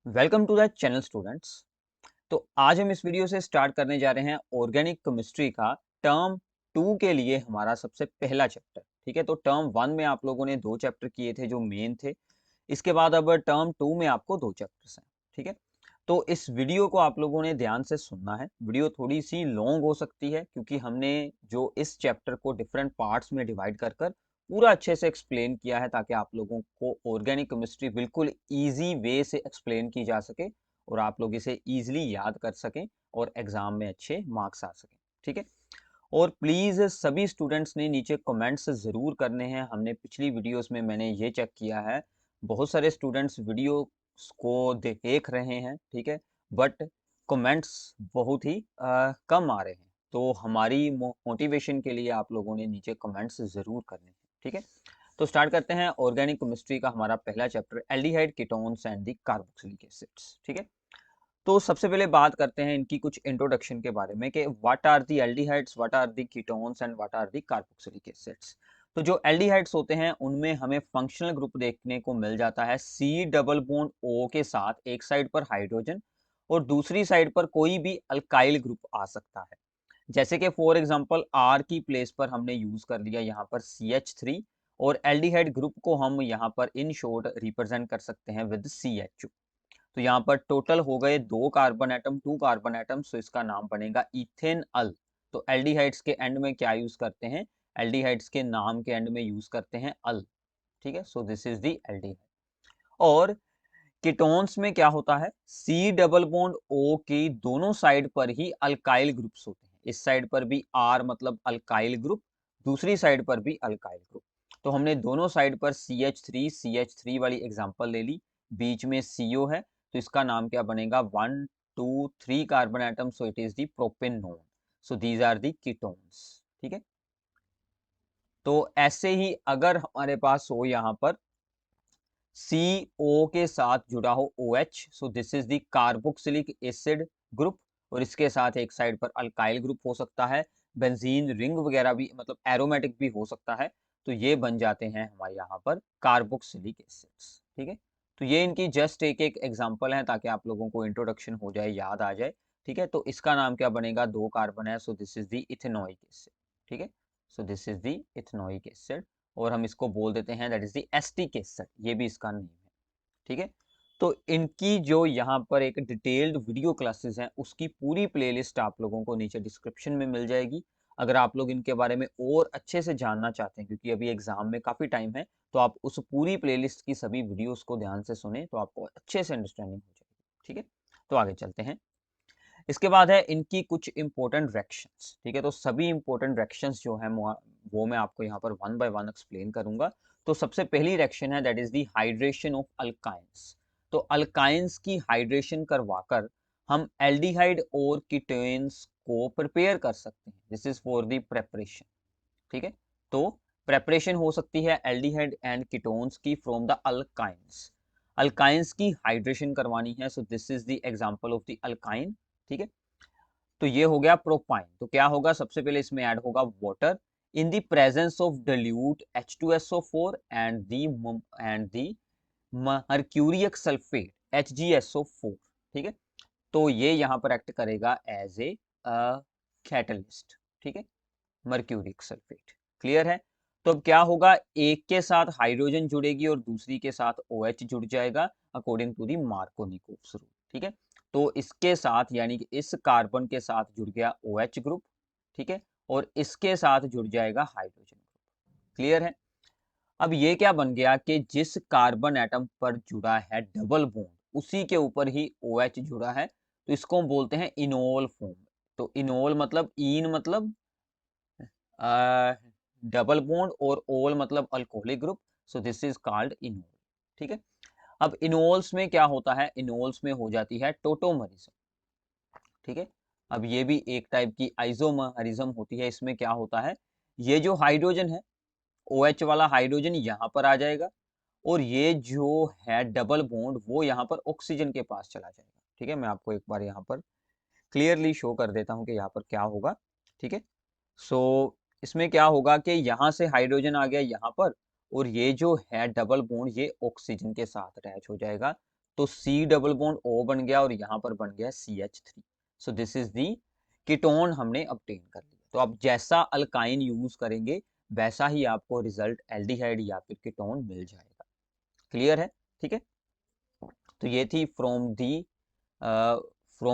Welcome to the channel students. तो आज हम इस वीडियो से स्टार्ट करने जा रहे हैं ऑर्गेनिक केमिस्ट्री का टर्म 2 के लिए हमारा सबसे पहला चैप्टर। ठीक है, तो टर्म 1 में आप लोगों ने 2 चैप्टर किए थे जो मेन थे। इसके बाद अब टर्म 2 में आपको 2 चैप्टर्स हैं। ठीक है, तो इस वीडियो को आप लोगों ने ध्यान से सुनना है। वीडियो थोड़ी सी लॉन्ग हो सकती है क्योंकि हमने जो इस चैप्टर को डिफरेंट पार्ट्स में डिवाइड कर कर पूरा अच्छे से एक्सप्लेन किया है ताकि आप लोगों को ऑर्गेनिक केमिस्ट्री बिल्कुल इजी वे से एक्सप्लेन की जा सके और आप लोग इसे इजीली याद कर सकें और एग्जाम में अच्छे मार्क्स आ सकें। ठीक है, और प्लीज सभी स्टूडेंट्स ने नीचे कमेंट्स जरूर करने हैं। हमने पिछली वीडियोस में मैंने ये चेक किया है, बहुत सारे स्टूडेंट्स वीडियो को देख रहे हैं, ठीक है, बट कमेंट्स बहुत ही कम आ रहे हैं। तो हमारी मोटिवेशन के लिए आप लोगों ने नीचे कमेंट्स जरूर करने हैं। ठीक है, तो स्टार्ट करते हैं ऑर्गेनिक केमिस्ट्री का हमारा पहला chapter aldehyde ketones and the carboxylic acids. ठीक है, तो सबसे पहले बात करते हैं इनकी कुछ इंट्रोडक्शन के बारे में कि what are the aldehydes, what are the ketones and what are the carboxylic acids. तो जो एल्डिहाइड्स होते हैं उनमें हमें फंक्शनल ग्रुप देखने को मिल जाता है सी डबल बॉन्ड ओ के साथ एक साइड पर हाइड्रोजन और दूसरी साइड पर कोई भी अल्काइल ग्रुप आ सकता है। जैसे कि फॉर एग्जांपल आर की प्लेस पर हमने यूज कर लिया यहाँ पर CH3 और एल्डिहाइड ग्रुप को हम यहाँ पर इन शॉर्ट रिप्रेजेंट कर सकते हैं विद CH2। तो यहाँ पर टोटल हो गए 2 कार्बन एटम, सो इसका नाम बनेगा इथेनॉल। तो एल्डिहाइड्स के एंड में क्या यूज करते हैं, एल्डिहाइड्स के नाम के एंड में यूज करते हैं अल। ठीक है, so this is the aldehyde. और कीटोन्स में क्या होता है, सी डबल बॉन्ड ओ की दोनों साइड पर ही अल्काइल ग्रुप्स होते हैं। इस साइड पर भी आर मतलब अल्काइल ग्रुप, दूसरी साइड पर भी अल्काइल ग्रुप। तो हमने दोनों साइड पर CH3 वाली एग्जांपल ले ली, बीच में CO है, तो इसका नाम क्या बनेगा, 1 2 3 carbon atom, so it is the propanone. So these are the ketones. ठीक है, तो ऐसे ही अगर हमारे पास हो यहाँ पर CO के साथ जुड़ा हो OH, so this is the carboxylic acid group, और इसके साथ एक साइड पर अल्काइल ग्रुप हो सकता है, बेंजीन रिंग वगैरह भी मतलब एरोमेटिक भी हो सकता है। तो ये बन जाते हैं हमारे यहाँ पर कार्बोक्सिलिक एसिड्स। ठीक है, तो ये इनकी जस्ट एक एक एग्जांपल है ताकि आप लोगों को इंट्रोडक्शन हो जाए, याद आ जाए। ठीक है, तो इसका नाम क्या बनेगा, 2 कार्बन है, so this is the ethanoic acid. ठीक है, so this is the ethanoic acid, और हम इसको बोल देते हैं that is the acetic acid, ये भी इसका नेम है। ठीक है, तो इनकी जो यहाँ पर एक डिटेल्ड वीडियो क्लासेस हैं उसकी पूरी प्लेलिस्ट आप लोगों को नीचे डिस्क्रिप्शन में मिल जाएगी। अगर आप लोग इनके बारे में और अच्छे से जानना चाहते हैं क्योंकि अभी एग्जाम में काफी टाइम है, तो आप उस पूरी प्लेलिस्ट की सभी वीडियोस को ध्यान से सुने तो आपको अच्छे से अंडरस्टैंडिंग हो जाएगी। ठीक है, तो आगे चलते हैं। इसके बाद है इनकी कुछ इंपॉर्टेंट रिएक्शंस। ठीक है, तो सभी इंपॉर्टेंट रिएक्शंस जो है वो मैं आपको यहाँ पर वन बाय वन एक्सप्लेन करूंगा। तो सबसे पहली रिएक्शन है that is the hydration of alkynes. तो अल्काइंस की हाइड्रेशन करवाकर हम एल्डिहाइड और कीटोन्स को प्रिपेयर कर सकते हैं। This is for the preparation. ठीक है, तो प्रेपरेशन हो सकती है एल्डिहाइड एंड कीटोन्स की फ्रॉम द अल्काइंस। अल्काइंस की हाइड्रेशन करवानी है, so this is the example of the alkyne. ठीक है, तो ये हो गया प्रोपाइन। तो क्या होगा, सबसे पहले इसमें ऐड होगा water in the presence of dilute H2SO4 and the mercuric sulphate HgSO4। ठीक है, तो ये यहाँ पर एक्ट करेगा एज ए कैटलिस्ट। ठीक है, मर्क्यूरिक सल्फेट, क्लियर है। तो अब क्या होगा, एक के साथ हाइड्रोजन जुड़ेगी और दूसरी के साथ OH जुड़ जाएगा according to the Markovnikov's rule. ठीक है, तो इसके साथ यानी कि इस कार्बन के साथ जुड़ गया OH ग्रुप। ठीक है, और इसके साथ जुड़ जाएगा हाइड्रोजन ग्रुप, क्लियर है। अब ये क्या बन गया कि जिस कार्बन एटम पर जुड़ा है डबल बॉन्ड उसी के ऊपर ही OH जुड़ा है, तो इसको हम बोलते हैं इनोल फॉर्म। तो इनोल मतलब ईन मतलब डबल बॉन्ड और ओल मतलब alcoholic group, so this is called enol. ठीक है, अब इनोल्स में क्या होता है, इनोल्स में हो जाती है टोटोमरिज्म। ठीक है, अब ये भी एक टाइप की आइसोमरिज्म होती है। इसमें क्या होता है, ये जो हाइड्रोजन है OH वाला हाइड्रोजन यहाँ पर आ जाएगा और ये जो है डबल बॉन्ड वो यहाँ पर ऑक्सीजन के पास चला जाएगा। ठीक है, मैं आपको एक बार यहाँ पर क्लियरली शो कर देता हूँ कि यहाँ पर क्या होगा। ठीक है, सो इसमें क्या होगा कि यहाँ से हाइड्रोजन आ गया यहाँ पर और ये जो है डबल बॉन्ड ये ऑक्सीजन के साथ अटैच हो जाएगा। तो C डबल बॉन्ड O बन गया और यहाँ पर बन गया CH3। So this is the ketone हमने ऑब्टेन कर लिया। तो आप जैसा अल्काइन यूज करेंगे वैसा ही आपको रिजल्ट एल्डिहाइड या फिर कीटोन मिल जाएगा। क्लियर है? ठीक है, तो ये थी from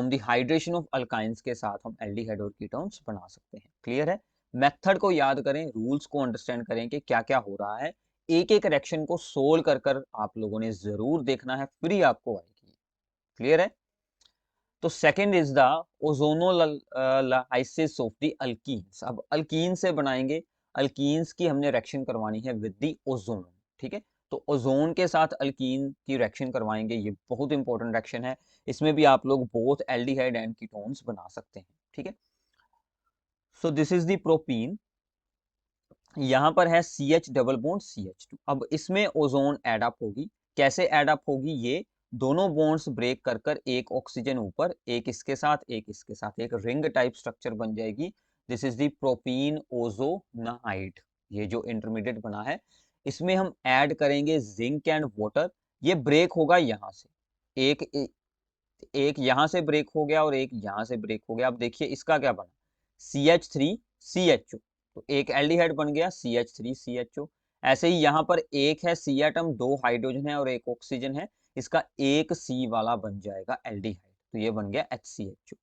the hydration of alkynes के साथ हम एल्डिहाइड और कीटोन्स बना सकते हैं। क्लियर है? मेथड को याद करें, रूल्स को अंडरस्टैंड करें कि क्या क्या हो रहा है, एक एक रिएक्शन को सोल्व कर कर आप लोगों ने जरूर देखना है, फ्री आपको आएगी। क्लियर है? तो second is the ozonolysis of the alkenes. अब अल्कीन से बनाएंगे, अल्कीन्स की हमने रिएक्शन करवानी है विद द ओजोन। ठीक है, तो ओजोन के साथ अल्कीन की रिएक्शन करवाएंगे, ये बहुत इंपॉर्टेंट रिएक्शन है। इसमें भी आप लोग बोथ एल्डिहाइड एंड कीटोन्स बना सकते हैं। ठीक है, so this is the propene, यहाँ पर है CH डबल बॉन्ड CH2। अब इसमें ओजोन एड अप होगी। कैसे एड अप होगी? ये दोनों बॉन्ड्स ब्रेक कर कर एक ऑक्सीजन ऊपर, एक इसके साथ, एक इसके साथ, एक रिंग टाइप स्ट्रक्चर बन जाएगी। This is the propene ozonide. ये जो इंटरमीडिएट बना है, इसमें हम ऐड करेंगे जिंक एंड वाटर। ये ब्रेक होगा यहाँ से, एक यहां से ब्रेक हो गया और एक यहां से ब्रेक हो गया। अब देखिए इसका क्या बना, CH3CHO, तो एक एल्डिहाइड बन गया CH3CHO। ऐसे ही यहाँ पर एक है C एटम, दो हाइड्रोजन है और एक ऑक्सीजन है, इसका एक C वाला बन जाएगा एल्डिहाइड, तो ये बन गया HCHO।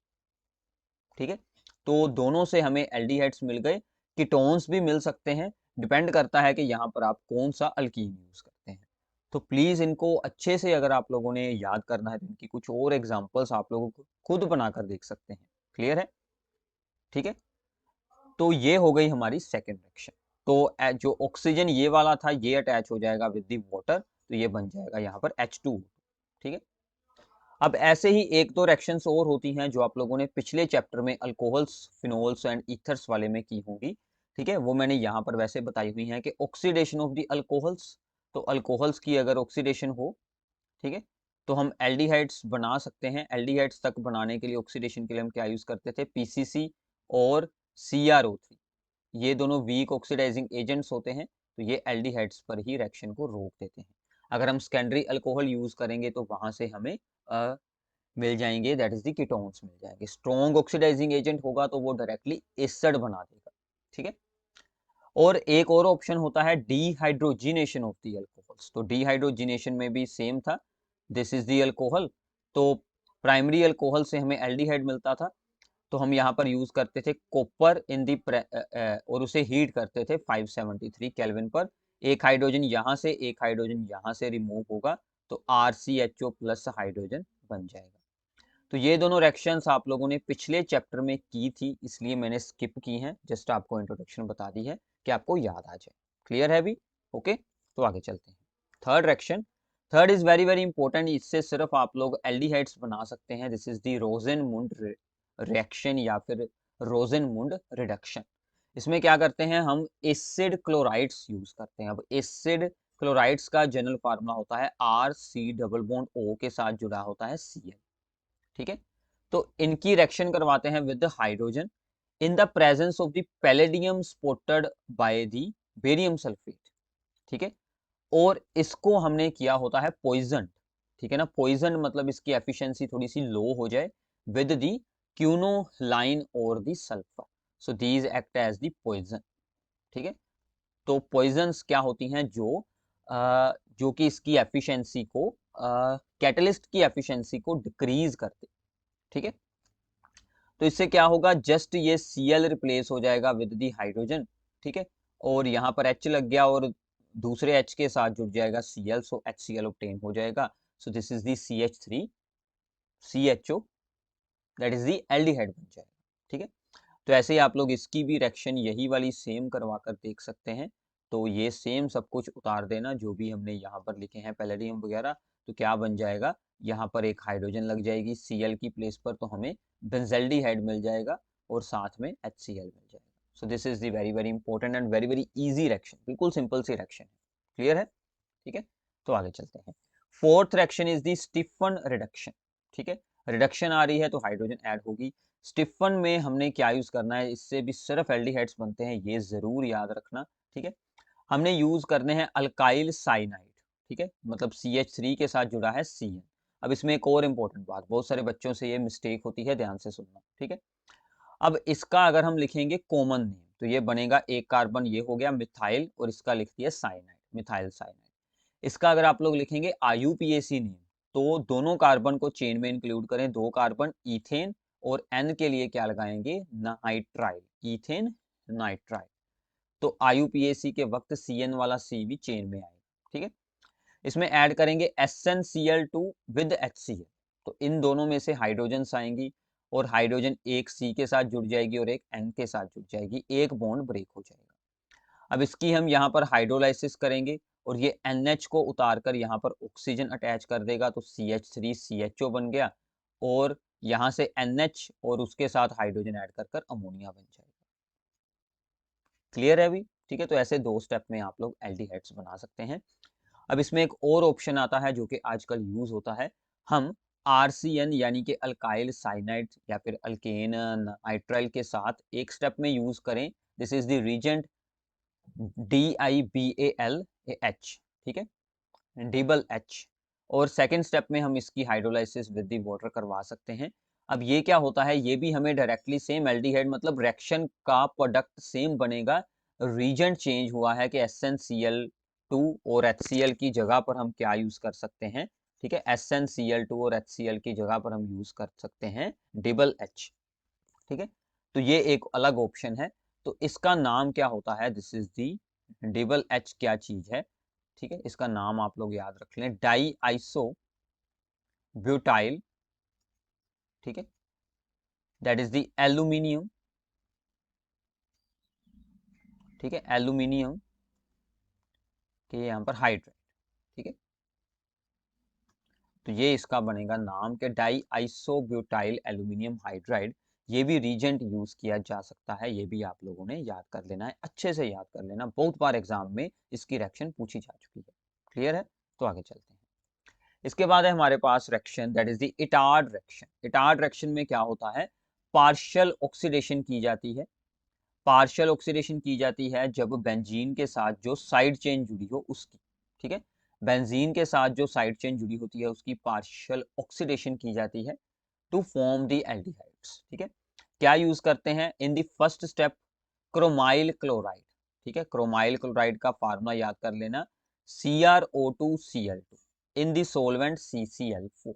ठीक है, तो दोनों से हमें एल्डिहाइड्स मिल गए। कीटोन्स भी मिल सकते हैं, डिपेंड करता है कि यहाँ पर आप कौन सा अल्कीन यूज करते हैं। तो प्लीज इनको अच्छे से अगर आप लोगों ने याद करना है तो इनकी कुछ और एग्जांपल्स आप लोगों को खुद बनाकर देख सकते हैं। क्लियर है? ठीक है, तो ये हो गई हमारी सेकेंड रिएक्शन। तो जो ऑक्सीजन ये वाला था ये अटैच हो जाएगा विद दी वाटर, तो ये बन जाएगा यहाँ पर H2। ठीक है, अब ऐसे ही एक दो रिएक्शंस और होती हैं जो आप लोगों ने पिछले चैप्टर में अल्कोहल्स, फिनोल्स एंड ईथर्स वाले में की होंगी। ठीक है, वो मैंने यहाँ पर वैसे बताई हुई हैं कि ऑक्सीडेशन ऑफ द अल्कोहल्स, तो अल्कोहल्स की अगर ऑक्सीडेशन हो, ठीक है, तो हम एल्डिहाइड्स बना सकते हैं। एल्डिहाइड्स तक बनाने के लिए ऑक्सीडेशन के लिए हम क्या यूज करते थे? PCC और CrO3, ये दोनों वीक ऑक्सीडाइजिंग एजेंट्स होते हैं, तो ये एल्डिहाइड्स पर ही रिएक्शन को रोक देते हैं। अगर हम सेकेंडरी अल्कोहल यूज करेंगे तो वहां से हमें मिल जाएंगे, दैट इज द कीटोन्स मिल जाएंगे। स्ट्रॉन्ग ऑक्सीडाइजिंग एजेंट होगा तो वो डायरेक्टली एसिड बना देगा। ठीक है, और एक और ऑप्शन होता है डिहाइड्रोजिनेशन ऑफ दी अल्कोहल्स। तो डिहाइड्रोजिनेशन में भी सेम था, दिस इज दी अल्कोहल, तो प्राइमरी अल्कोहल से हमें एल्डिहाइड मिलता था, तो हम यहाँ पर यूज करते थे कॉपर इन दी और उसे हीट करते थे 573 केल्विन पर। एक हाइड्रोजन यहाँ से, एक हाइड्रोजन यहाँ से रिमूव होगा, तो RCHO प्लस हाइड्रोजन बन जाएगा। तो ये दोनों रिएक्शंस आप लोगों ने पिछले चैप्टर में की थी, इसलिए मैंने स्किप की हैं, जस्ट आपको इंट्रोडक्शन बता दी है कि आपको याद आ जाए। क्लियर है अभी? ओके, तो आगे चलते हैं। Third reaction, third is very very important, इससे सिर्फ आप लोग एल्डिहाइड्स बना सकते हैं। दिस इज दी रोजेनमुंड रिएक्शन या फिर रोजेनमुंड रिडक्शन। इसमें क्या करते हैं हम? एसिड क्लोराइड्स यूज करते हैं। अब एसिड क्लोराइड्स का जनरल फार्मूला होता है RC डबल बॉन्ड O के साथ जुड़ा होता है Cl। ठीक है, तो इनकी रिएक्शन करवाते हैं with hydrogen in the presence of the palladium spotted by the barium sulphate. ठीक है, और इसको हमने किया होता है पॉइजन। ठीक है ना, पॉइजन मतलब इसकी एफिशिएंसी थोड़ी सी लो हो जाए विद द क्यूनोलाइन और the sulphur, so these act as the poison. ठीक है, तो पॉइजन्स क्या होती हैं? जो कि इसकी एफिशिएंसी को, कैटलिस्ट की एफिशिएंसी को डिक्रीज करते। ठीक है, तो इससे क्या होगा? जस्ट ये Cl रिप्लेस हो जाएगा विद दी हाइड्रोजन। ठीक है, और यहाँ पर H लग गया और दूसरे H के साथ जुड़ जाएगा Cl, सो HCl ऑब्टेन हो जाएगा। So this is the CH3CHO, that is the aldehyde बन जाएगा। ठीक है, तो ऐसे ही आप लोग इसकी भी रिएक्शन यही वाली सेम करवा कर देख सकते हैं। तो ये सेम सब कुछ उतार देना जो भी हमने यहाँ पर लिखे हैं पैलेडियम वगैरह, तो क्या बन जाएगा? यहाँ पर एक हाइड्रोजन लग जाएगी Cl की प्लेस पर, तो हमें बेंजल्डिहाइड मिल जाएगा और साथ में HCl मिल जाएगा। So this is the very very important and very very easy reaction, बिल्कुल सिंपल सी रिएक्शन है। क्लियर है? ठीक है, तो आगे चलते हैं। Fourth reaction is the Stephen reduction. ठीक है, रिडक्शन आ रही है तो हाइड्रोजन ऐड होगी। स्टीफन में हमने क्या यूज करना है? इससे भी सिर्फ एल्डिहाइड्स बनते हैं, ये जरूर याद रखना। ठीक है, हमने यूज करने हैं अल्काइल साइनाइड। ठीक है, मतलब CH3 के साथ जुड़ा है Cn, अब इसमें एक और इम्पोर्टेंट बात, बहुत सारे बच्चों से ये मिस्टेक होती है, ध्यान से सुनना, ठीक है। अब इसका अगर हम लिखेंगे कॉमन नेम तो ये बनेगा एक कार्बन, ये हो गया मिथाइल, और इसका लिख दिया साइनाइड, मिथाइल साइनाइड। इसका अगर आप लोग लिखेंगे IUPAC नेम तो दोनों कार्बन को चेन में इंक्लूड करें, 2 कार्बन इथेन, और N के लिए क्या लगाएंगे, नाइट्राइल, इथेन नाइट्राइल। तो IUPAC के वक्त CN वाला C भी चेन में आएगा, ठीक है। इसमें ऐड करेंगे SnCl2 विद HCl, तो इन दोनों में से हाइड्रोजन्स आएंगी, और हाइड्रोजन एक C के साथ जुड़ जाएगी और एक N के साथ जुड़ जाएगी, एक बॉन्ड ब्रेक हो जाएगा। अब इसकी हम यहाँ पर हाइड्रोलाइसिस करेंगे और ये NH को उतार कर यहाँ पर ऑक्सीजन अटैच कर देगा, तो CH3CHO बन गया, और यहाँ से NH और उसके साथ हाइड्रोजन ऐड कर कर अमोनिया बन जाएगा। क्लियर है अभी, ठीक है। तो ऐसे 2 स्टेप में आप लोग एल्डिहाइड्स बना सकते हैं। अब इसमें एक और ऑप्शन आता है जो कि आजकल यूज होता है, हम RCN यानी कि अल्काइल साइनाइड या फिर अल्केन नाइट्राइल के साथ एक स्टेप में यूज करें। This is the reagent DIBALH, ठीक है, डिबल H। और सेकेंड स्टेप में हम इसकी हाइड्रोलाइसिस विद द वाटर करवा सकते हैं। अब ये क्या होता है, ये भी हमें डायरेक्टली सेम एल्डिहाइड मतलब रिएक्शन का प्रोडक्ट सेम बनेगा, रीजेंट चेंज हुआ है कि SnCl2 और HCl की जगह पर हम क्या यूज कर सकते हैं, ठीक है, SnCl2 और HCl की जगह पर हम यूज कर सकते हैं डिबल H, ठीक है। तो ये एक अलग ऑप्शन है, तो इसका नाम क्या होता है, दिस इज दी डिबल H क्या चीज है, ठीक है। इसका नाम आप लोग याद रख लें, डाई आइसो ब्यूटाइल, ठीक है, दैट इज दी एल्यूमिनियम, ठीक है, एल्यूमिनियम के यहाँ पर हाइड्राइड, ठीक है। तो ये इसका बनेगा नाम के डाई आइसोब्यूटाइल एल्यूमिनियम हाइड्राइड। ये भी रीजेंट यूज किया जा सकता है, ये भी आप लोगों ने याद कर लेना है, अच्छे से याद कर लेना, बहुत बार एग्जाम में इसकी रिएक्शन पूछी जा चुकी है। क्लियर है, तो आगे चलते हैं। इसके बाद है हमारे पास reaction that is the Etard reaction. Etard reaction में क्या होता है, पार्शियल ऑक्सीडेशन की जाती है। पार्शियल ऑक्सीडेशन की जाती है जब बेंजीन के साथ जो साइड चेन जुड़ी हो उसकी, ठीक है, बेंजीन के साथ जो साइड चेन जुड़ी होती है उसकी पार्शियल ऑक्सीडेशन की जाती है टू फॉर्म द एल्डिहाइड्स, ठीक है। क्या यूज करते हैं, in the first step chromyl chloride, ठीक है, क्रोमाइल क्लोराइड का फार्मूला याद कर लेना, CrO2Cl2 in the solvent CCl4।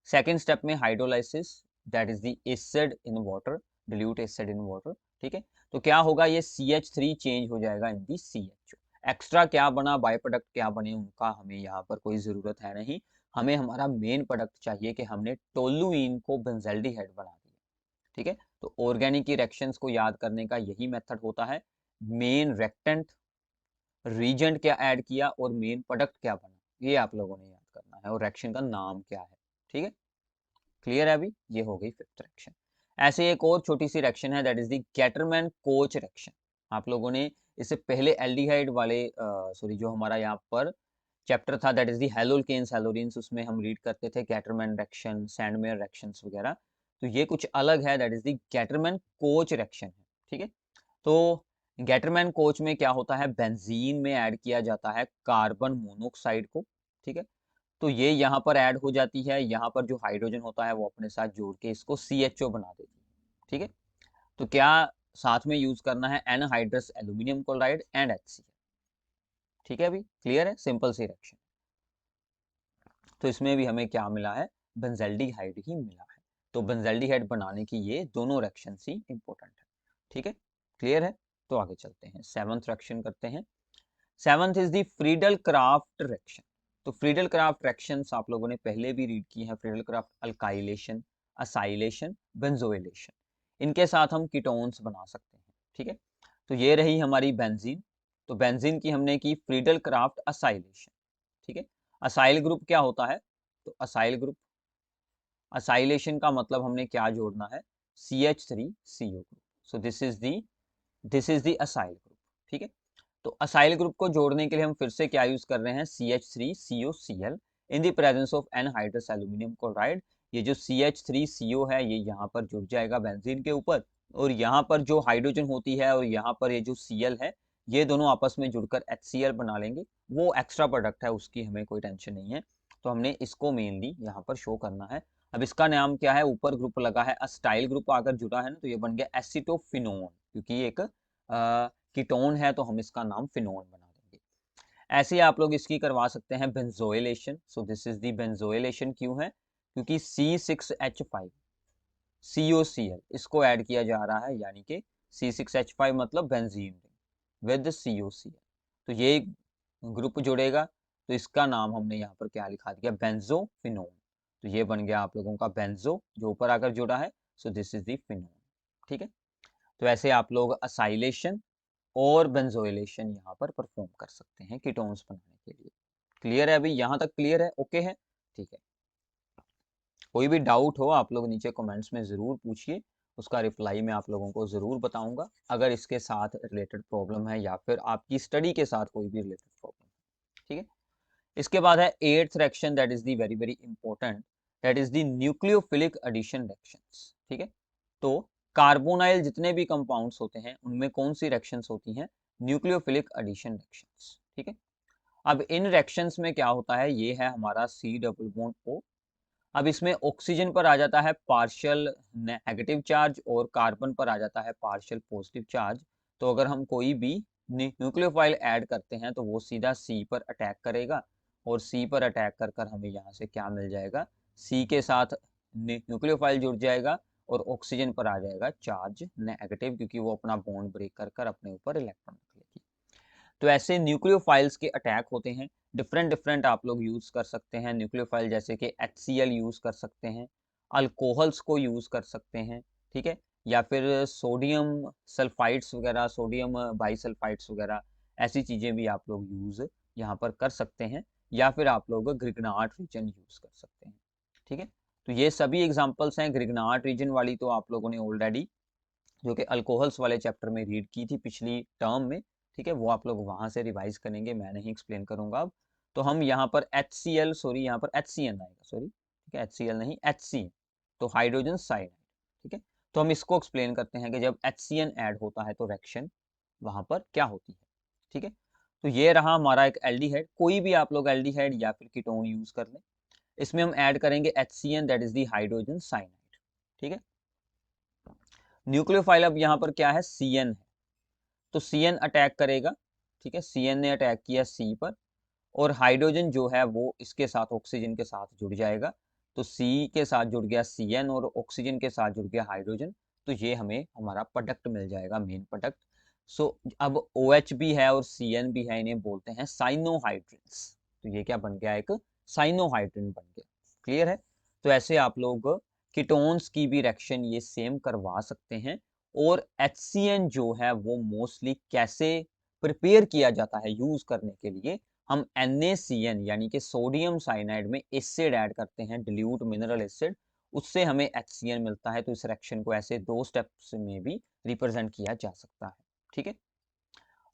Second step में hydrolysis that is the acid in water, dilute acid in water, ठीक है। तो क्या होगा, ये CH3 चेंज हो जाएगा इन दी CHO। एक्स्ट्रा क्या बना, बाय प्रोडक्ट क्या बने, उनका हमें यहाँ पर कोई जरूरत है नहीं, हमें हमारा मेन प्रोडक्ट चाहिए कि हमने टोलुइन को बेंजल्डिहाइड बना दिया, ठीक है। तो ऑर्गेनिक की रिएक्शंस को याद करने का यही मेथड होता है, मेन रिएक्टेंट, रीजेंट क्या ऐड किया और मेन प्रोडक्ट क्या बना, ये आप लोगों ने याद करना है, और रिएक्शन का नाम क्या है, ठीक है। क्लियर है अभी, ये हो गई फिफ्थ रिएक्शन। ऐसे एक और छोटी सी रिएक्शन है that is the Gattermann coach reaction. आप लोगों ने इससे पहले एल्डिहाइड वाले सॉरी जो हमारा यहाँ पर चैप्टर था दैट इज दी हेलोल्केन्स हेलोरिन्स, उसमें हम रीड करते थे गेटरमैन रिएक्शन, सैंडमेयर रिएक्शंस वगैरह। तो ये कुछ अलग है, that is the Gattermann coach reaction है, ठीक है। तो गेटरमैन कोच में क्या होता है, बेंजीन में ऐड किया जाता है कार्बन मोनोऑक्साइड को, ठीक है। तो ये यहाँ पर ऐड हो जाती है, यहाँ पर जो हाइड्रोजन होता है वो अपने साथ जोड़ के इसको CHO बना देती है, ठीक है। तो क्या साथ में यूज करना है, anhydrous aluminium chloride and HCl, ठीक है। अभी क्लियर है, सिंपल सी रिएक्शन। तो इसमें भी हमें क्या मिला है, बेंजल्डिहाइड ही मिला है। तो बेंजल्डिहाइड बनाने की ये दोनों रिएक्शन ही इंपॉर्टेंट है, ठीक है। क्लियर है, तो आगे चलते हैं, सेवंथ रिएक्शन करते हैं। Seventh is the Friedel Crafts reaction. तो फ्रीडल क्राफ्ट रिएक्शंस आप लोगों ने पहले भी रीड की है, Friedel craft alkylation, acylation, benzoylation, इनके साथ हम कीटोन्स बना सकते हैं, ठीक है। तो ये रही हमारी बेंजीन। तो बेंजीन की हमने की फ्रीडल क्राफ्ट असाइलेशन, ठीक है। असाइल ग्रुप क्या होता है, तो असाइल ग्रुप, असाइलेशन का मतलब हमने क्या जोड़ना है, CH3CO group. So this is the acyl group, ठीक है। तो असाइल ग्रुप को जोड़ने के लिए हम फिर से क्या यूज कर रहे हैं, CH3COCl in the presence of anhydrous aluminium chloride. ये जो CH3CO है ये यहाँ पर जुड़ जाएगा बेंजीन के ऊपर, और यहाँ पर जो हाइड्रोजन होती है और यहाँ पर ये जो Cl है, ये दोनों आपस में जुड़कर HCl बना लेंगे। वो एक्स्ट्रा प्रोडक्ट है, उसकी हमें कोई टेंशन नहीं है। तो हमने इसको मेनली यहाँ पर शो करना है। अब इसका नाम क्या है, ऊपर ग्रुप लगा है, अस्टाइल ग्रुप आकर जुड़ा है ना, तो ये बन गया एसिटोफिनोन, क्योंकि ये एक कीटोन है तो हम इसका नाम फिनोन बना देंगे। ऐसे ही आप लोग इसकी करवा सकते हैं benzoylation. So this is the benzoylation, क्यों है, क्योंकि C6H5 COCl इसको ऐड किया जा रहा है, यानी कि C6H5 मतलब बेंजीन रिंग विद COCl, तो ये ग्रुप जुड़ेगा, तो इसका नाम हमने यहाँ पर क्या लिखा दिया, बेंजोफिनोन। तो ये बन गया आप लोगों का बेंजो जो ऊपर आकर जुड़ा है, सो दिस इज दी फिनोन। ठीक है, तो ऐसे आप लोग असाइलेशन और बेंजोइलेशन यहाँ पर परफॉर्म कर सकते हैं कीटोन्स बनाने के लिए। क्लियर है, अभी यहाँ तक क्लियर है, ओके है, ठीक है। कोई भी डाउट हो आप लोग नीचे कमेंट्स में ज़रूर पूछिए, उसका रिप्लाई मैं आप लोगों को ज़रूर बताऊंगा, अगर इसके साथ रिलेटेड प्रॉब्लम है या फिर आपकी स्टडी के साथ कोई भी रिलेटेड प्रॉब्लम है। ठीक है, इसके बाद है eighth reaction, that is the very very important, that is the nucleophilic addition reactions. ठीक है, तो कार्बोनाइल जितने भी कंपाउंड्स होते हैं उनमें कौन सी रिएक्शंस होती हैं, न्यूक्लियोफिलिक एडिशन रिएक्शंस। ठीक है, अब इन रिएक्शंस में क्या होता है, ये है हमारा C डबल बॉन्ड O। अब इसमें ऑक्सीजन पर आ जाता है पार्शियल नेगेटिव चार्ज और कार्बन पर आ जाता है पार्शियल पॉजिटिव चार्ज। तो अगर हम कोई भी न्यूक्लियोफाइल ऐड करते हैं तो वो सीधा C पर अटैक करेगा, और C पर अटैक कर कर हमें यहाँ से क्या मिल जाएगा, C के साथ न्यूक्लियोफाइल जुड़ जाएगा और ऑक्सीजन पर आ जाएगा चार्ज नेगेटिव, क्योंकि वो अपना बॉन्ड ब्रेक कर कर अपने ऊपर इलेक्ट्रॉन रख लेगी। तो ऐसे न्यूक्लियोफाइल्स के अटैक होते हैं, डिफरेंट डिफरेंट आप लोग यूज कर सकते हैं न्यूक्लियोफाइल, जैसे कि HCl यूज कर सकते हैं, अल्कोहल्स को यूज कर सकते हैं, ठीक है, या फिर सोडियम सल्फाइड्स वगैरह, सोडियम बाइसल्फाइड्स वगैरह, ऐसी चीजें भी आप लोग यूज यहाँ पर कर सकते हैं, या फिर आप लोग ग्रिग्नार्ड रीजन यूज कर सकते हैं। ठीक है, तो ये सभी एग्जांपल्स हैं। ग्रिग्नार्ड रीजन वाली तो आप लोगों ने ऑलरेडी जो कि अल्कोहल्स वाले चैप्टर में रीड की थी पिछली टर्म में, ठीक है, वो आप लोग वहां से रिवाइज करेंगे, मैं नहीं एक्सप्लेन करूंगा अब। तो हम यहाँ पर HCl, सॉरी यहाँ पर HCN आएगा, सॉरी, ठीक है, HCl नहीं HCN, तो हाइड्रोजन साइनाइड। ठीक है, तो हम इसको एक्सप्लेन करते हैं कि जब HCN ऐड होता है तो रिएक्शन वहां पर क्या होती है। ठीक है, तो ये रहा हमारा एक एल्डिहाइड, कोई भी आप लोग एल्डिहाइड या फिर कीटोन यूज कर लें, इसमें हम ऐड करेंगे HCN, that is the hydrogen cyanide. ठीक है, न्यूक्लियोफाइल अब यहाँ पर क्या है, CN है, तो CN अटैक करेगा। ठीक है, CN ने अटैक किया C पर, और हाइड्रोजन जो है वो इसके साथ ऑक्सीजन के साथ जुड़ जाएगा, तो C के साथ जुड़ गया CN और ऑक्सीजन के साथ जुड़ गया हाइड्रोजन, तो ये हमें हमारा प्रोडक्ट मिल जाएगा, मेन प्रोडक्ट। सो अब OH भी है और CN भी है, इन्हें बोलते हैं साइनोहाइड्रिन्स, तो ये क्या बन गया, एक साइनोहाइड्रिन बन गया। क्लियर है, तो ऐसे आप लोग कीटोन्स की भी रिएक्शन ये सेम करवा सकते हैं। और HCN जो है वो मोस्टली कैसे प्रिपेयर किया जाता है यूज करने के लिए, हम NaCN यानी कि सोडियम साइनाइड में एसिड ऐड करते हैं, डिल्यूट मिनरल एसिड, उससे हमें HCN मिलता है। तो इस रिएक्शन को ऐसे दो स्टेप्स में भी रिप्रेजेंट किया जा सकता है। ठीक है,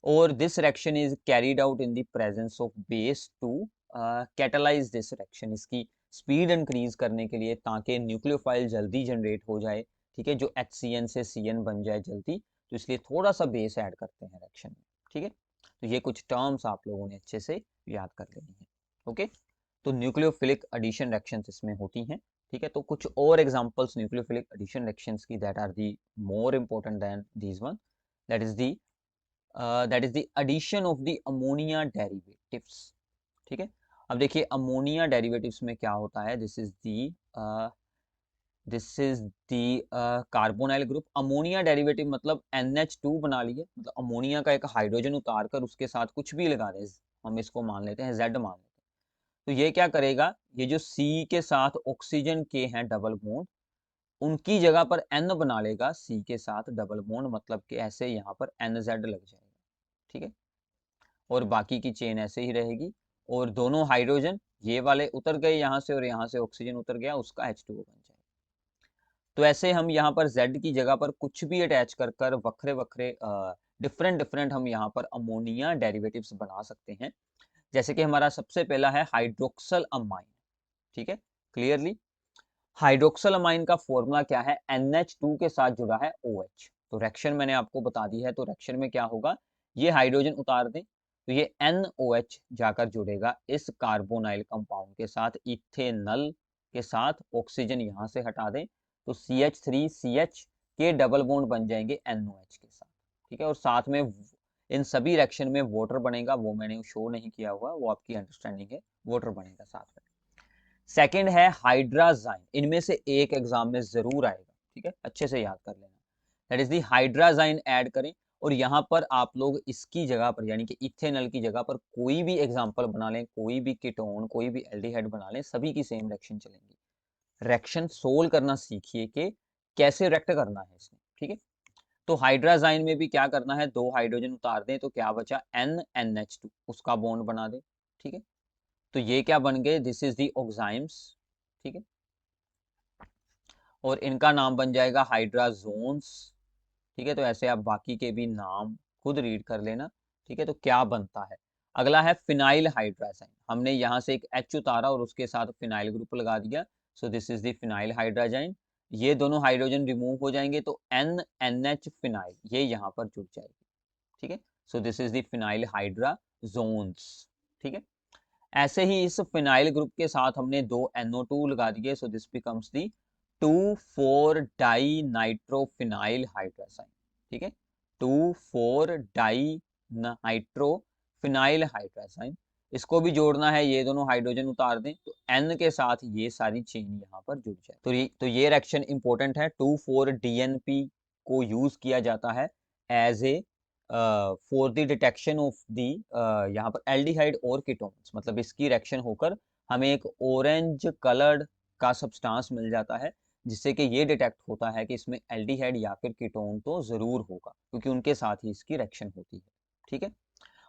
और this reaction is carried out in the presence of base to catalyse this reaction, इसकी स्पीड इंक्रीज करने के लिए, ताकि न्यूक्लियोफाइल जल्दी जनरेट हो जाए। ठीक है, जो HCN से CN बन जाए जल्दी, तो इसलिए थोड़ा सा बेस ऐड करते हैं रिएक्शन में। ठीक है, तो ये कुछ टर्म्स आप लोगों ने अच्छे से याद कर लेनी है। ओके, तो न्यूक्लियोफिलिक एडिशन रिएक्शंस इसमें होती हैं। ठीक है, तो कुछ और एग्जांपल्स न्यूक्लियोफिलिक एडिशन रिएक्शंस की that are the more important than these one, that is the addition of the ammonia derivatives. ठीक है, अब देखिए अमोनिया डेरिवेटिव्स में क्या होता है, this is the carbonyl group. Ammonia derivative मतलब NH2 बना लिए, मतलब अमोनिया का एक हाइड्रोजन उतार कर उसके साथ कुछ भी लगा दें, हम इसको मान लेते हैं Z मान लेते हैं, तो ये क्या करेगा, ये जो C के साथ ऑक्सीजन के हैं डबल बॉन्ड, उनकी जगह पर N बना लेगा C के साथ डबल बॉन्ड, मतलब कि ऐसे यहाँ पर NZ लग जाएगा। ठीक है, और बाकी की चेन ऐसे ही रहेगी, और दोनों हाइड्रोजन ये वाले उतर गए यहाँ से, और यहाँ से ऑक्सीजन उतर गया, उसका H2O बन जाएगा। तो ऐसे हम यहाँ पर Z की जगह पर कुछ भी अटैच कर कर वक्रे वक्रे डिफरेंट डिफरेंट हम यहाँ पर अमोनिया डेरिवेटिव्स बना सकते हैं। जैसे कि हमारा सबसे पहला है हाइड्रोक्सल अमाइन। ठीक है, क्लियरली हाइड्रोक्सल अमाइन का फॉर्मूला क्या है, NH2 के साथ जुड़ा है OH। तो रिएक्शन मैंने आपको बता दी है, तो रिएक्शन में क्या होगा, ये हाइड्रोजन उतार दें, तो ये NOH जाकर जुड़ेगा इस कार्बोनाइल कंपाउंड के साथ, इथेनल के साथ, ऑक्सीजन यहाँ से हटा दें तो CH3CH के डबल बॉन्ड बन जाएंगे NOH के साथ, ठीक है। और साथ में इन सभी रिएक्शन में वाटर बनेगा, वो मैंने शो नहीं किया हुआ, वो आपकी अंडरस्टैंडिंग है, वाटर बनेगा साथ में। सेकंड है हाइड्राजाइन, इनमें से एक एग्जाम में जरूर आएगा, ठीक है, अच्छे से याद कर लेना। दैट इज दी हाइड्राजाइन ऐड करें और यहाँ पर आप लोग इसकी जगह पर यानी कि इथेनॉल की जगह पर कोई भी एग्जांपल बना लें, कोई भी कीटोन, कोई भी एल्डिहाइड बना लें, सभी की सेम रिएक्शन चलेंगी। रिएक्शन सोल्व करना सीखिए कि कैसे रिएक्ट करना है इसमें, ठीक है। तो हाइड्राजाइन में भी क्या करना है, 2 हाइड्रोजन उतार दें तो क्या बचा, NNH2, उसका बॉन्ड बना दें, ठीक है। तो ये क्या बन गए, दिस इज दी ऑक्साइम्स, ठीक है। और इनका नाम बन जाएगा हाइड्राजोन्स, ठीक है। तो ऐसे आप बाकी के भी नाम खुद रीड कर लेना, ठीक है। तो क्या बनता है, अगला है फिनाइल हाइड्राजाइन। हमने यहाँ से एक H उतारा और उसके साथ फिनाइल ग्रुप लगा दिया, so this is the phenyl hydrazine. ये दोनों हाइड्रोजन रिमूव हो जाएंगे तो NNH फिनाइल ये यहाँ पर जुड़ जाएगी, ठीक है। So this is the phenyl hydrazones, ठीक है। ऐसे ही इस फिनाइल ग्रुप के साथ हमने 2 NO2 लगा दिए, so this becomes the 2,4 di nitrophenyl hydrazine, ठीक है। 2,4 डाई नाइट्रोफिनाइल हाइड्राजाइन, इसको भी जोड़ना है, ये दोनों हाइड्रोजन उतार दें तो N के साथ ये सारी चेन यहाँ पर जुड़ जाए। तो ये रिएक्शन इंपॉर्टेंट है। 2,4 DNP को यूज किया जाता है as a for the detection of the यहाँ पर एल्डिहाइड और कीटोन्स, मतलब इसकी रिएक्शन होकर हमें एक ऑरेंज कलर्ड का सब्सटेंस मिल जाता है जिससे कि ये डिटेक्ट होता है कि इसमें एल्डिहाइड या फिर कीटोन तो जरूर होगा क्योंकि उनके साथ ही इसकी रिएक्शन होती है, ठीक है।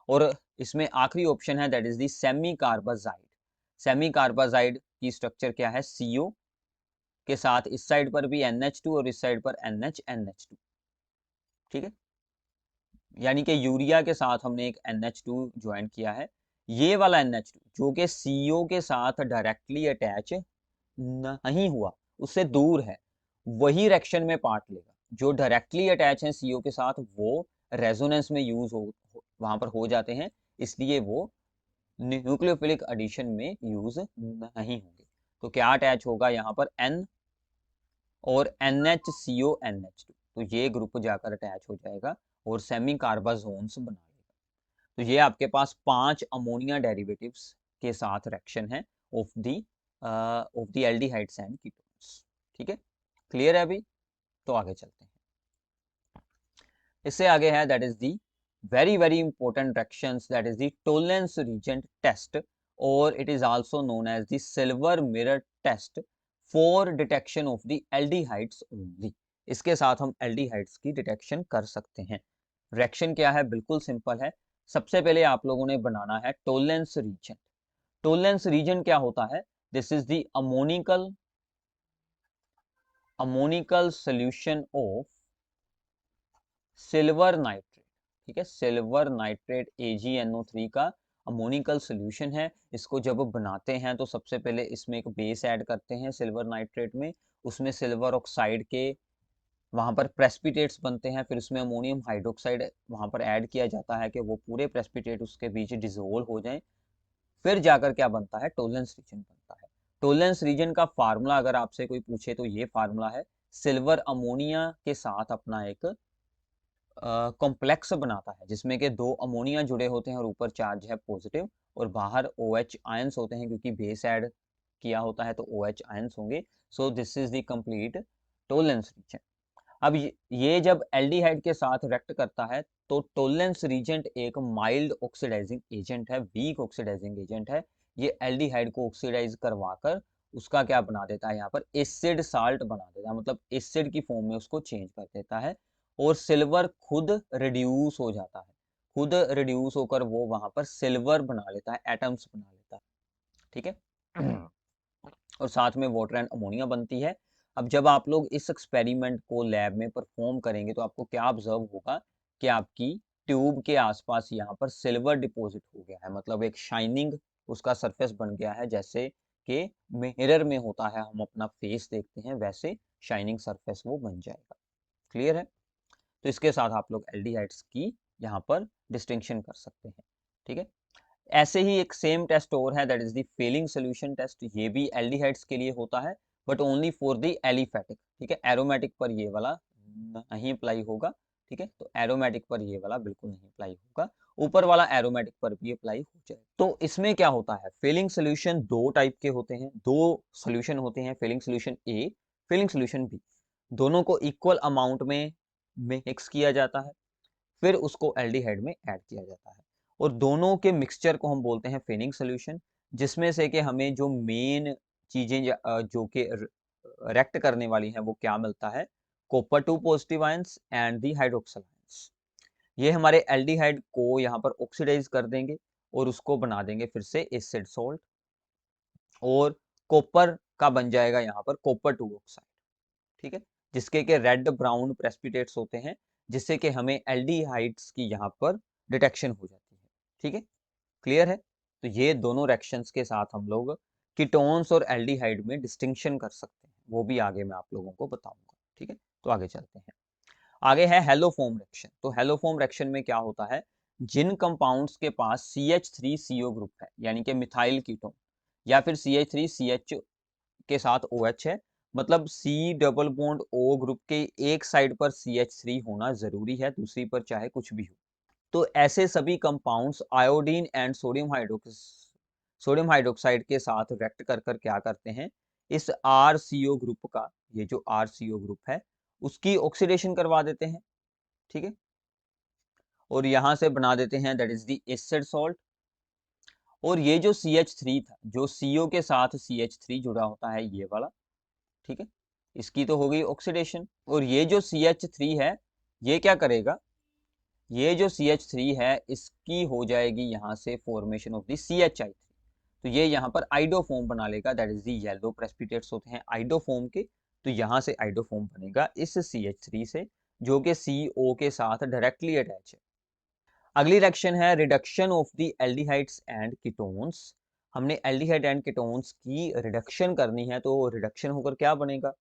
और इसमें आखिरी ऑप्शन है that is the semi carbazide. Semi carbazide की स्ट्रक्चर क्या है, CO के साथ इस साइड पर भी NH2 और इस साइड पर NH2, ठीक है। यानी कि यूरिया के साथ हमने एक NH2 ज्वाइन किया है, ये वाला NH2 जो कि CO के साथ डायरेक्टली अटैच नहीं हुआ, उससे दूर है, वही रिएक्शन में पार्ट लेगा। जो डायरेक्टली अटैच है CO के साथ वो रेजोनेंस में यूज वहां पर हो जाते हैं, इसलिए वो न्यूक्लियोफिलिक एडिशन में यूज नहीं होंगे। तो क्या अटैच होगा यहाँ पर, N और NHCO NH2, तो ये ग्रुप जाकर अटैच हो जाएगा और सेमी कार्बाजोन्स बना लेगा। तो ये आपके पास 5 अमोनिया डेरिवेटिव्स के साथ रिएक्शन है of the aldehydes and ketones, ठीक है। क्लियर है अभी, तो आगे चलते हैं। इससे आगे है that is the very very important reactions, that is the Tollens reagent test, और it is also known as the silver mirror test for detection of the aldehydes only. इसके साथ हम एल्डिहाइड्स की डिटेक्शन कर सकते हैं। रिएक्शन क्या है, बिल्कुल सिंपल है। सबसे पहले आप लोगों ने बनाना है टोलेंस रीजन। टोलेंस रीजन क्या होता है, this is the ammoniacal solution of silver nitrate, ठीक है। सिल्वर नाइट्रेट AgNO3 का अमोनिकल सॉल्यूशन है। इसको जब बनाते हैं तो सबसे पहले इसमें एक बेस ऐड करते हैं सिल्वर नाइट्रेट में, उसमें सिल्वर ऑक्साइड के वहां पर प्रेसिपिटेट्स बनते हैं, फिर उसमें अमोनियम हाइड्रोक्साइड वहां पर ऐड किया जाता है कि वो पूरे प्रेसिपिटेट उसके बीच डिसोल्व हो जाएं, फिर जाकर क्या बनता है, टोलेंस रीजन बनता है। टोलेंस रीजन का फार्मूला अगर आपसे कोई पूछे तो ये फार्मूला है, सिल्वर अमोनिया के साथ अपना एक कॉम्प्लेक्स बनाता है जिसमें के 2 अमोनिया जुड़े होते हैं और ऊपर चार्ज है पॉजिटिव और बाहर OH आयंस होते हैं, क्योंकि बेस ऐड किया होता है तो OH आयंस होंगे। So this is the complete Tollens reagent. अब ये जब एल्डिहाइड के साथ रिएक्ट करता है तो टोलेंस रीजेंट एक माइल्ड ऑक्सीडाइजिंग एजेंट है, वीक ऑक्सीडाइजिंग एजेंट है। ये एल्डिहाइड को ऑक्सीडाइज करवाकर उसका क्या बना देता है, यहाँ पर एसिड साल्ट बना देता है, मतलब एसिड की फॉर्म में उसको चेंज कर देता है। और सिल्वर खुद रिड्यूस हो जाता है, खुद रिड्यूस होकर वो वहां पर सिल्वर बना लेता है, एटम्स बना लेता है, ठीक है। और साथ में वाटर एंड अमोनिया बनती है। अब जब आप लोग इस एक्सपेरिमेंट को लैब में परफॉर्म करेंगे तो आपको क्या ऑब्जर्व होगा कि आपकी ट्यूब के आसपास यहाँ पर सिल्वर डिपॉजिट हो गया है, मतलब एक शाइनिंग उसका सरफेस बन गया है, जैसे कि मिरर में होता है, हम अपना फेस देखते हैं वैसे शाइनिंग सरफेस वो बन जाएगा। क्लियर है, तो इसके साथ आप लोग एल्डिहाइड्स की यहाँ पर डिस्टिंक्शन कर सकते हैं। ठीक है। ऐसे ही एक सेम टेस्ट और है, that is the Fehling solution test. ये भी एल्डिहाइड्स के लिए होता है, but only for the aliphatic. ठीक है, एरोमेटिक पर ये वाला नहीं अप्लाई होगा। ठीक है, तो एरोमेटिक पर ये वाला बिल्कुल नहीं अप्लाई होगा, ऊपर वाला एरोमेटिक पर भी अप्लाई हो जाए। तो इसमें क्या होता है, फेलिंग सोल्यूशन दो टाइप के होते हैं, दो सोल्यूशन होते हैं, फेलिंग सोल्यूशन ए, फेलिंग सोल्यूशन बी। दोनों को इक्वल अमाउंट में मिक्स किया जाता है, फिर उसको एल्डिहाइड में ऐड किया जाता है, और दोनों के मिक्सचर को हम बोलते हैं फेनिंग सोल्यूशन। जिसमें से कि हमें जो मेन चीजें जो कि रेक्ट करने वाली हैं वो क्या मिलता है, copper 2 positive ions and the hydroxyl ions. ये हमारे एल्डिहाइड को यहाँ पर ऑक्सीडाइज कर देंगे और उसको बना देंगे फिर से एसिड सॉल्ट, और कॉपर का बन जाएगा यहाँ पर कॉपर 2 ऑक्साइड। ठीक है, जिसके के रेड ब्राउन प्रेसिपिटेट्स होते हैं, जिससे कि हमें एल्डिहाइड्स की यहाँ पर डिटेक्शन हो जाती है। ठीक है, क्लियर है। तो ये दोनों रिएक्शंस के साथ हम लोग कीटोन्स और एल्डिहाइड में डिस्टिंक्शन कर सकते हैं, वो भी आगे मैं आप लोगों को बताऊंगा। ठीक है, तो आगे चलते हैं। आगे है हेलोफोम रिएक्शन। तो हेलोफोम रिएक्शन में क्या होता है, जिन कंपाउंड्स के पास CH3CO ग्रुप है, यानी कि मिथाइल कीटोन, या फिर CH3CH के साथ OH है, मतलब C double bond O group के एक साइड पर CH3 होना जरूरी है, दूसरी पर चाहे कुछ भी हो। तो ऐसे सभी compounds iodine and sodium hydroxide के साथ रिएक्ट कर कर क्या करते हैं, इस RCO ग्रुप का, ये जो RCO ग्रुप है उसकी ऑक्सीडेशन करवा देते हैं। ठीक है, और यहां से बना देते हैं that is the acid salt. और ये जो CH3 था, जो CO के साथ CH3 जुड़ा होता है ये वाला, ठीक है, इसकी तो हो गई ऑक्सीडेशन। और ये जो CH3 है ये क्या करेगा, ये जो CH3 है इसकी हो जाएगी यहाँ से फॉर्मेशन ऑफ दी CHI3। तो ये यहाँ पर आइडोफॉर्म बना लेगा, that is the yellow precipitates होते हैं आइडोफॉर्म के। तो यहाँ से आइडोफॉर्म बनेगा इस CH3 से, जो कि CO के साथ डायरेक्टली अटैच है। अगली रिएक्शन है reduction of the aldehydes and ketones. हमने एल्डिहाइड एंड कीटोन्स की रिडक्शन करनी है, तो रिडक्शन होकर क्या बनेगा,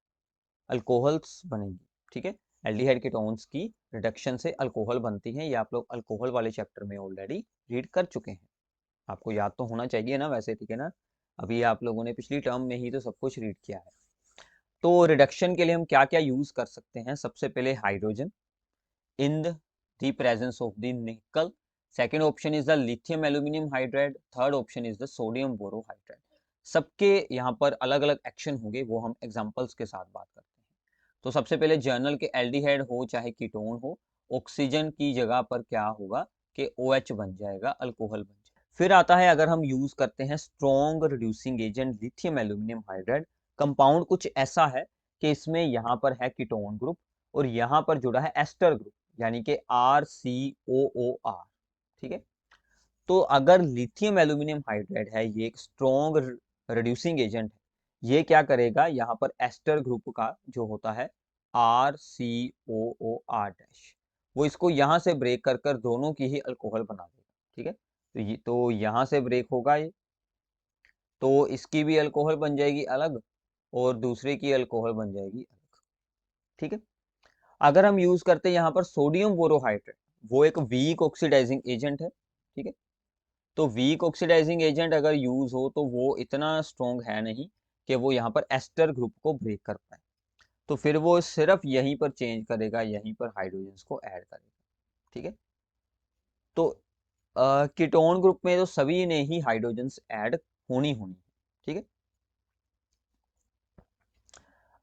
अल्कोहल्स बनेंगी। ठीक है, एल्डिहाइड कीटोन्स की रिडक्शन से अल्कोहल बनती हैं, ये आप लोग अल्कोहल वाले चैप्टर में ऑलरेडी रीड कर चुके हैं, आपको याद तो होना चाहिए ना वैसे। ठीक है ना, अभी आप लोगों ने पिछली टर्म में ही तो सब कुछ रीड किया है। तो रिडक्शन के लिए हम क्या क्या यूज कर सकते हैं, सबसे पहले hydrogen in the presence of the nickel, second option is the lithium aluminium hydride, third option is the sodium borohydride. सबके यहाँ पर अलग अलग एक्शन होंगे, वो हम एग्जांपल्स के साथ बात करते हैं। तो सबसे पहले जर्नल के एल्डिहाइड हो चाहे कीटोन हो, ऑक्सीजन की जगह पर क्या होगा कि OH बन जाएगा, अल्कोहल बन जाएगा। फिर आता है अगर हम यूज करते हैं strong reducing agent lithium aluminium hydride, compound कुछ ऐसा है कि इसमें यहाँ पर है कीटोन ग्रुप और यहाँ पर जुड़ा है एस्टर ग्रुप, यानी कि RCOOR। ठीक है, तो अगर लिथियम एल्यूमिनियम हाइड्राइड है, ये एक स्ट्रॉन्ग रिड्यूसिंग एजेंट है, ये क्या करेगा, यहाँ पर एस्टर ग्रुप का जो होता है RCOOR डैश, वो इसको यहाँ से ब्रेक कर कर दोनों की ही अल्कोहल बना देगा। ठीक है, तो यहाँ से ब्रेक होगा ये, तो इसकी भी अल्कोहल बन जाएगी अलग और दूसरे की अल्कोहल बन जाएगी अलग। ठीक है, अगर हम यूज करते हैं यहाँ पर सोडियम बोरोहाइड्रेट, वो एक वीक ऑक्सीडाइजिंग एजेंट है। ठीक है, तो वीक ऑक्सीडाइजिंग एजेंट अगर यूज हो तो वो इतना स्ट्रॉन्ग है नहीं कि वो यहाँ पर एस्टर ग्रुप को ब्रेक कर पाए, तो फिर वो सिर्फ यहीं पर चेंज करेगा, यहीं पर हाइड्रोजन को ऐड करेगा। ठीक है, तो कीटोन ग्रुप में तो सभी ने ही हाइड्रोजन्स ऐड होनी होनी। ठीक है,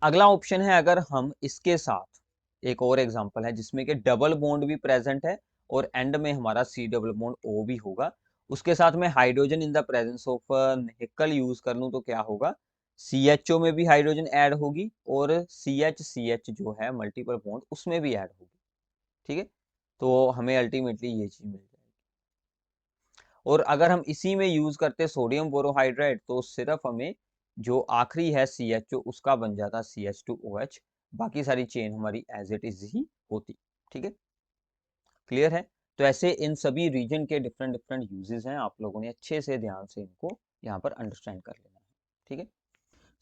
अगला ऑप्शन है अगर हम इसके साथ, एक और एग्जांपल है जिसमें कि डबल बॉन्ड भी प्रेजेंट है और एंड में हमारा C डबल बॉन्ड O भी होगा, उसके साथ में hydrogen in the presence of निकल यूज कर लूं तो क्या होगा, CHO में भी हाइड्रोजन ऐड होगी और CH जो है मल्टीपल बॉन्ड उसमें भी ऐड होगी। ठीक है, तो हमें अल्टीमेटली ये चीज मिल जाएगी। और अगर हम इसी में यूज करते सोडियम बोरोहाइड्राइड तो सिर्फ हमें जो आखिरी है CHO उसका बन जाता CH2OH, बाकी सारी चेन हमारी एज इट इज ही होती। ठीक है, क्लियर है। तो ऐसे इन सभी रीजन के डिफरेंट डिफरेंट यूजेस हैं, आप लोगों ने अच्छे से ध्यान से इनको यहाँ पर अंडरस्टैंड कर लेना है। ठीक है,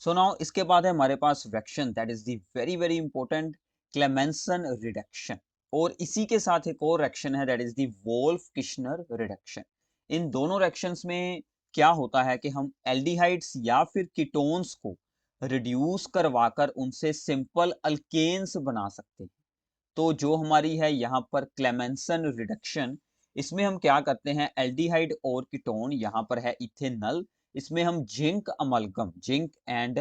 सो नाउ इसके बाद है हमारे पास reaction that is the very very important Clemmensen reduction, और इसी के साथ एक और रिएक्शन है that is the Wolff Kishner reduction. इन दोनों रिएक्शंस में क्या होता है कि हम एल्डिहाइड्स या फिर कीटोन्स को रिड्यूस करवाकर उनसे सिंपल अल्केन्स बना सकते हैं। तो जो हमारी है यहाँ पर क्लेमेंसन रिडक्शन, इसमें हम क्या करते हैं, एल्डिहाइड और कीटोन, यहाँ पर है इथेनल, इसमें हम zinc amalgam, zinc and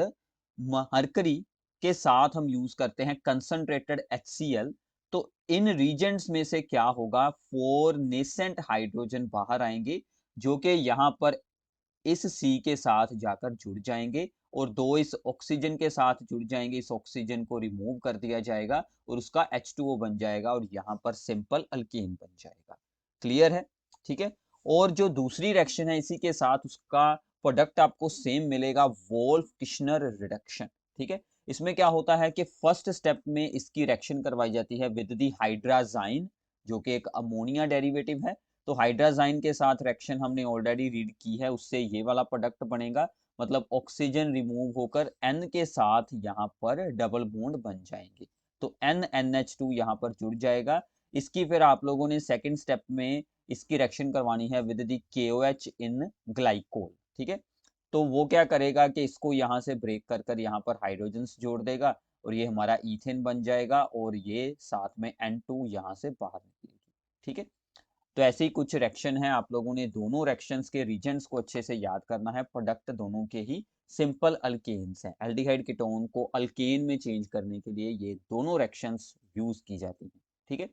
mercury के साथ हम यूज करते हैं कंसंट्रेटेड HCl। तो इन रीजेंट्स में से क्या होगा, 4 नेसेंट हाइड्रोजन बाहर आएंगे जो कि यहाँ पर इस सी के साथ जाकर जुड़ जाएंगे और 2 इस ऑक्सीजन के साथ जुड़ जाएंगे। इस ऑक्सीजन को रिमूव कर दिया जाएगा और उसका H2O बन जाएगा और यहाँ पर सिंपल अल्केन बन जाएगा। क्लियर है? ठीक है। और जो दूसरी रिएक्शन है इसी के साथ, उसका प्रोडक्ट आपको सेम मिलेगा, वोल्फ किश्नर रिडक्शन। ठीक है। इसमें क्या होता है कि फर्स्ट स्टेप में इसकी रिएक्शन करवाई जाती है विद दी हाइड्राजाइन, जो कि एक अमोनिया डेरिवेटिव है। तो हाइड्राजाइन के साथ रिएक्शन हमने ऑलरेडी रीड की है, उससे ये वाला प्रोडक्ट बनेगा, मतलब ऑक्सीजन रिमूव होकर N के साथ यहाँ पर डबल बॉन्ड बन जाएंगे। तो NNH2 यहाँ पर जुड़ जाएगा। इसकी फिर आप लोगों ने सेकंड स्टेप में इसकी रिएक्शन करवानी है with the KOH in glycol. ठीक है। तो वो क्या करेगा कि इसको यहाँ से ब्रेक कर कर यहाँ पर हाइड्रोजन्स जोड़ देगा और ये हमारा ईथेन बन जाएगा और ये साथ में N2 यहाँ से बाहर निकलेगी। ठीक है। तो ऐसे ही कुछ रिएक्शन है, आप लोगों ने दोनों रिएक्शंस के रीजेंट्स को अच्छे से याद करना है। प्रोडक्ट दोनों के ही सिंपल अल्केन्स हैं। एल्डिहाइड कीटोन को अल्केन में चेंज करने के लिए ये दोनों रिएक्शंस यूज की जाती हैं। ठीक है।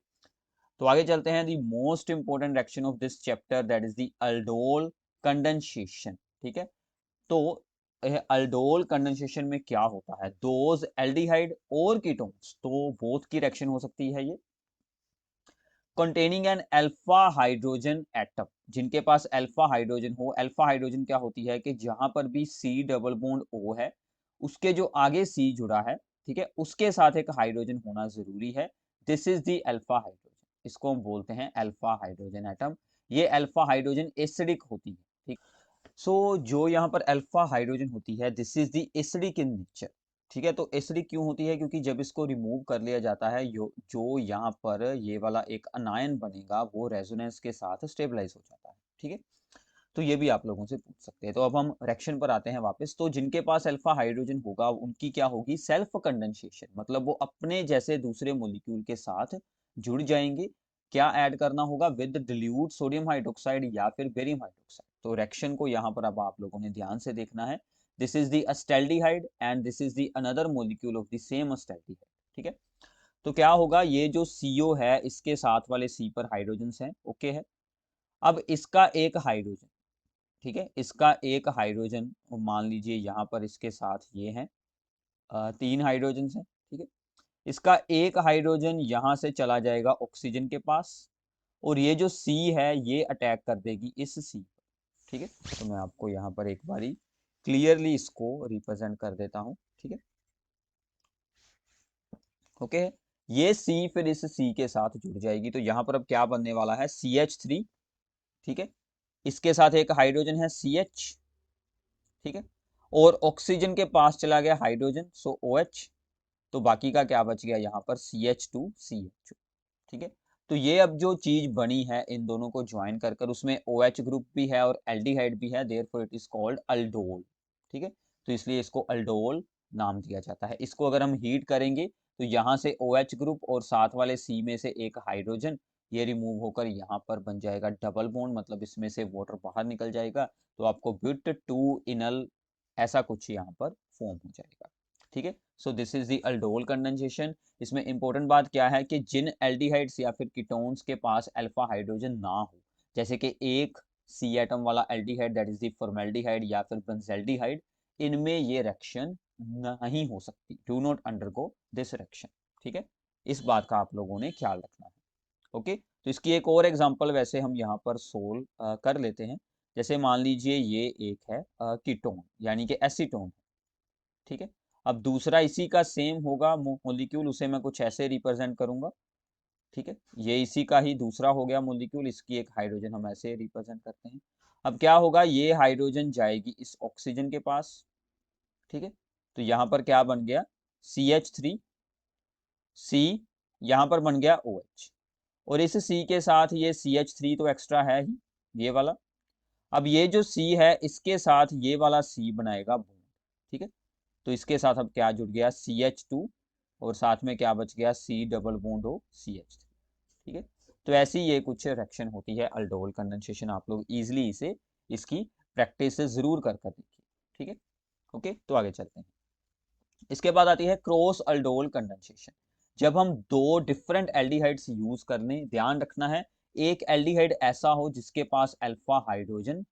तो आगे चलते हैं, the most important reaction of this chapter, that is the aldol condensation. ठीक है। तो अल्डोल कंडेंसेशन में क्या होता है, दोज एल्डिहाइड और कीटोन्स, तो बोथ की रिएक्शन हो सकती है ये, containing N alpha hydrogen atom, जिनके पास अल्फा हाइड्रोजन हो। अल्फा हाइड्रोजन क्या होती है कि जहां पर भी C डबल बॉन्ड O है, उसके जो आगे C जुड़ा है, ठीक है, उसके साथ एक हाइड्रोजन होना जरूरी है। This is the alpha hydrogen, इसको हम बोलते हैं अल्फा हाइड्रोजन एटम। ये अल्फा हाइड्रोजन एसिडिक होती है। ठीक। सो जो यहाँ पर अल्फा हाइड्रोजन होती है, this is the acidic in nature. ठीक है। तो एसिडिक क्यों होती है, क्योंकि जब इसको रिमूव कर लिया जाता है, जो यहाँ पर ये वाला एक अनायन बनेगा वो रेजोनेंस के साथ स्टेबलाइज हो जाता है। ठीक है। तो ये भी आप लोगों से पूछ सकते हैं। तो अब हम रिएक्शन पर आते हैं वापस। तो जिनके पास अल्फा हाइड्रोजन होगा उनकी क्या होगी, सेल्फ कंडेंसेशन, मतलब वो अपने जैसे दूसरे मोलिक्यूल के साथ जुड़ जाएंगे। क्या ऐड करना होगा, विद डिल्यूट सोडियम हाइड्रोक्साइड या फिर बेरियम हाइड्रोक्साइड। तो रिएक्शन को यहाँ पर अब आप लोगों ने ध्यान से देखना है। This is the acetaldehyde and this is the another molecule of the same acetaldehyde. ठीक है। तो क्या होगा, ये जो CO है इसके साथ वाले C पर हाइड्रोजन हैं, ओके है। अब इसका एक हाइड्रोजन, ठीक है, इसका एक हाइड्रोजन मान लीजिए यहाँ पर इसके साथ ये हैं 3 हाइड्रोजन हैं। ठीक है। इसका एक हाइड्रोजन यहाँ से चला जाएगा ऑक्सीजन के पास और ये जो C है ये अटैक कर देगी इस C पर। ठीक है। तो मैं आपको यहाँ पर एक बारी क्लियरली इसको रिप्रेजेंट कर देता हूँ। ठीक है। ओके। ये C फिर इस C के साथ जुड़ जाएगी। तो यहाँ पर अब क्या बनने वाला है, CH3। ठीक है। इसके साथ एक हाइड्रोजन है CH। ठीक है। और ऑक्सीजन के पास चला गया हाइड्रोजन, सो OH। तो बाकी का क्या बच गया यहाँ पर, CH2 CH2। ठीक है। तो ये अब जो चीज बनी है इन दोनों को ज्वाइन कर कर, उसमें OH ग्रुप भी है और एल्डिहाइड भी है, therefore it is called aldol. ठीक है। तो इसलिए इसको अल्डोल नाम दिया जाता है। इसको अगर हम हीट करेंगे तो यहाँ से OH ग्रुप और साथ वाले C में से एक हाइड्रोजन ये रिमूव होकर यहाँ पर बन जाएगा डबल बॉन्ड, मतलब इसमें से वाटर बाहर निकल जाएगा। तो आपको ब्यूट टू इनल ऐसा कुछ यहाँ पर फॉर्म हो जाएगा। ठीक है। So this is the aldol condensation. इसमें इंपॉर्टेंट बात क्या है कि जिन एल्डिहाइड्स या फिर कीटोन्स के पास अल्फा हाइड्रोजन ना हो, जैसे कि एक C एटम वाला aldehyde that is the formaldehyde या फिर बेंजल्डिहाइड, इनमें ये रिएक्शन नहीं हो सकती, do not undergo this reaction. ठीक है। इस बात का आप लोगों ने ख्याल रखना है। ओके। तो इसकी एक और एग्जांपल वैसे हम यहाँ पर सोल्व कर लेते हैं। जैसे मान लीजिए ये एक है कीटोन यानी कि एसीटोन। ठीक है। अब दूसरा इसी का सेम होगा मोलिक्यूल, उसे मैं कुछ ऐसे रिप्रेजेंट करूंगा। ठीक है। ये इसी का ही दूसरा हो गया मोलिक्यूल, इसकी एक हाइड्रोजन हम ऐसे रिप्रेजेंट करते हैं। अब क्या होगा, ये हाइड्रोजन जाएगी इस ऑक्सीजन के पास। ठीक है। तो यहाँ पर क्या बन गया, CH3 C, यहाँ पर बन गया OH। और इस C के साथ ये CH3 तो एक्स्ट्रा है ही, ये वाला, अब ये जो C है इसके साथ ये वाला C बनाएगा बॉन्ड, ठीक है। तो इसके साथ अब क्या जुड़ गया, CH2, और साथ में क्या बच गया, C double bond O CH3, ठीक है। तो ऐसी ये कुछ रिएक्शन होती है अल्डोल कंडेंसेशन। आप लोग इजीली इसे इसकी प्रैक्टिस जरूर कर देखिए, ठीक है। ओके, तो आगे चलते हैं। इसके बाद आती है क्रॉस अल्डोल कंडेंसेशन। जब हम दो डिफरेंट एल्डिहाइड्स यूज करने, ध्यान रखना है एक एल्डिहाइड ऐसा हो जिसके पास अल्फा हाइड्रोजन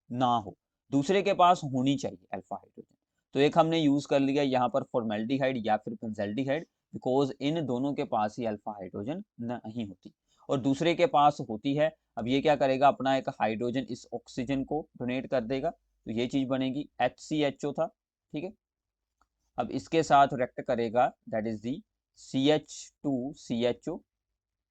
ना हो, दूसरे के पास होनी चाहिए अल्फा हाइड्रोजन। तो एक हमने यूज कर लिया यहाँ पर फॉर्मेल्डिहाइड या फिर बेंजल्डिहाइड, बिकॉज इन दोनों के पास ही अल्फा हाइड्रोजन नहीं होती, और दूसरे के पास होती है। अब ये क्या करेगा, अपना एक हाइड्रोजन इस ऑक्सीजन को डोनेट कर देगा, तो ये चीज बनेगी HCHO था, ठीक है। अब इसके साथ रिएक्ट करेगा, दैट इज दी CH2CHO,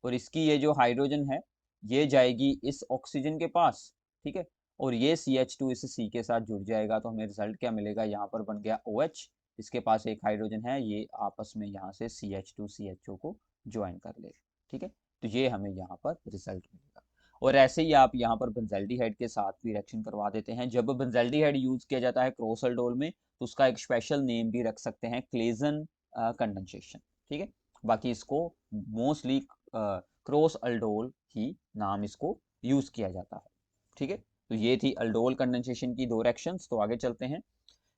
और इसकी ये जो हाइड्रोजन है ये जाएगी इस ऑक्सीजन के पास, ठीक है। और ये CH2 इस C के साथ जुड़ जाएगा, तो हमें रिजल्ट क्या मिलेगा, यहाँ पर बन गया OH, इसके पास एक हाइड्रोजन है, ये आपस में यहाँ से CH2CHO को ज्वाइन कर लेगा, ठीक है। तो ये हमें यहाँ पर रिजल्ट मिलेगा। और ऐसे ही आप यहाँ पर बेंजल्डिहाइड के साथ भी रिएक्शन करवा देते हैं। जब बेंजल्डिहाइड यूज किया जाता है क्रॉस अल्डोल में, तो उसका एक स्पेशल नेम भी रख सकते हैं, क्लेजन कंडेंसेशन, ठीक है। बाकी इसको मोस्टली क्रॉस अल्डोल ही नाम इसको यूज किया जाता है, ठीक है। तो ये थी अल्डोल कंडेंसेशन की दो रिएक्शंस। तो आगे चलते हैं।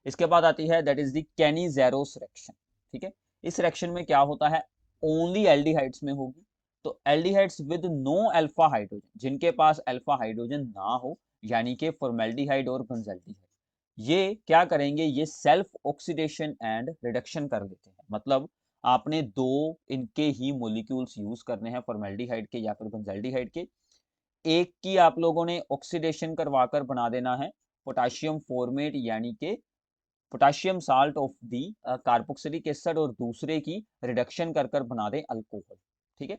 इसके बाद आती है दैट इज द कैनिजेरोस रिएक्शन, ठीक है। इस रिएक्शन में क्या होता है, ओनली एल्डिहाइड्स में होगी। तो aldehydes with no alpha hydrogen, जिनके पास अल्फा हाइड्रोजन ना हो, यानी कि फॉर्मेल्डिहाइड और बेंजल्डिहाइड, ये क्या करेंगे, ये सेल्फ ऑक्सीडेशन एंड रिडक्शन कर लेते हैं। मतलब आपने दो इनके ही मॉलिक्यूल्स यूज करने हैं, फॉर्मेल्डिहाइड के या फिर बेंजल्डिहाइड के। एक की आप लोगों ने ऑक्सीडेशन करवाकर बना देना है पोटाशियम फॉर्मेट, यानी कि potassium salt of the carboxylic acid, और दूसरे की रिडक्शन कर कर बना दे अल्कोहल, ठीक है।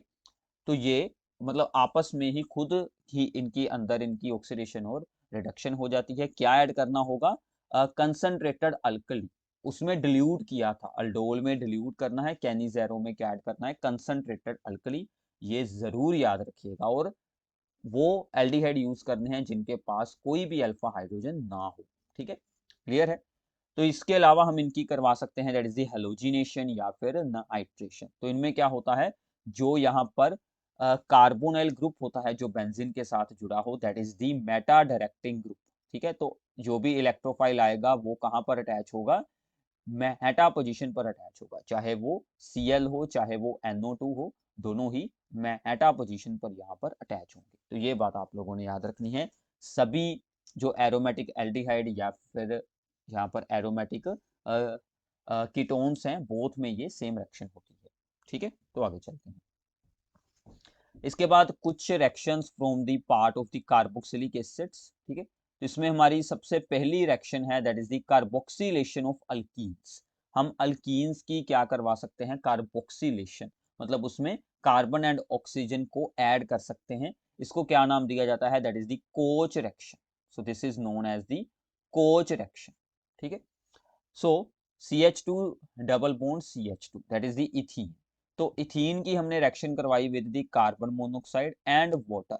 तो ये मतलब आपस में ही खुद ही इनकी अंदर इनकी ऑक्सीडेशन और रिडक्शन हो जाती है। क्या ऐड करना होगा, कंसंट्रेटेड अल्कली, उसमें डिल्यूट किया था, अल्डोल में डिल्यूट करना है, कैनिजेरो में क्या ऐड करना है, कंसंट्रेटेड अल्कली, ये जरूर याद रखिएगा। और वो एल्डिहाइड यूज करने हैं जिनके पास कोई भी अल्फा हाइड्रोजन ना हो, ठीक है, क्लियर है। तो इसके अलावा हम इनकी करवा सकते हैं दैट इज द हेलोजिनेशन या फिर नाइट्रेशन। तो इनमें क्या होता है, जो यहाँ पर कार्बोनाइल ग्रुप होता है जो बेंजीन के साथ जुड़ा हो, that is the Meta directing group, ठीक है। तो जो भी इलेक्ट्रोफाइल आएगा वो कहाँ पर अटैच होगा, मेटा पोजीशन पर अटैच होगा, चाहे वो Cl हो चाहे वो NO2 हो, दोनों ही मेटा पोजीशन पर यहाँ पर अटैच होंगे। तो ये बात आप लोगों ने याद रखनी है। सभी जो एरोमेटिक एल्डिहाइड या फिर यहाँ पर एरोमेटिक कीटोन्स हैं, बोथ में ये सेम रिएक्शन होती है, ठीक है। तो आगे चलते हैं। इसके बाद कुछ reactions from the part of the carboxylic acids, ठीक है। तो इसमें हमारी सबसे पहली रिएक्शन है that is the carboxylation of alkenes. हम अल्कीन्स की क्या करवा सकते हैं, कार्बोक्सिलेशन, मतलब उसमें कार्बन एंड ऑक्सीजन को ऐड कर सकते हैं। इसको क्या नाम दिया जाता है, that is the Koch reaction. So this is known as the Koch reaction, ठीक है। So CH2 double bond CH2, that is the ethene. तो इथीन की हमने रिएक्शन करवाई with the carbon monoxide and water.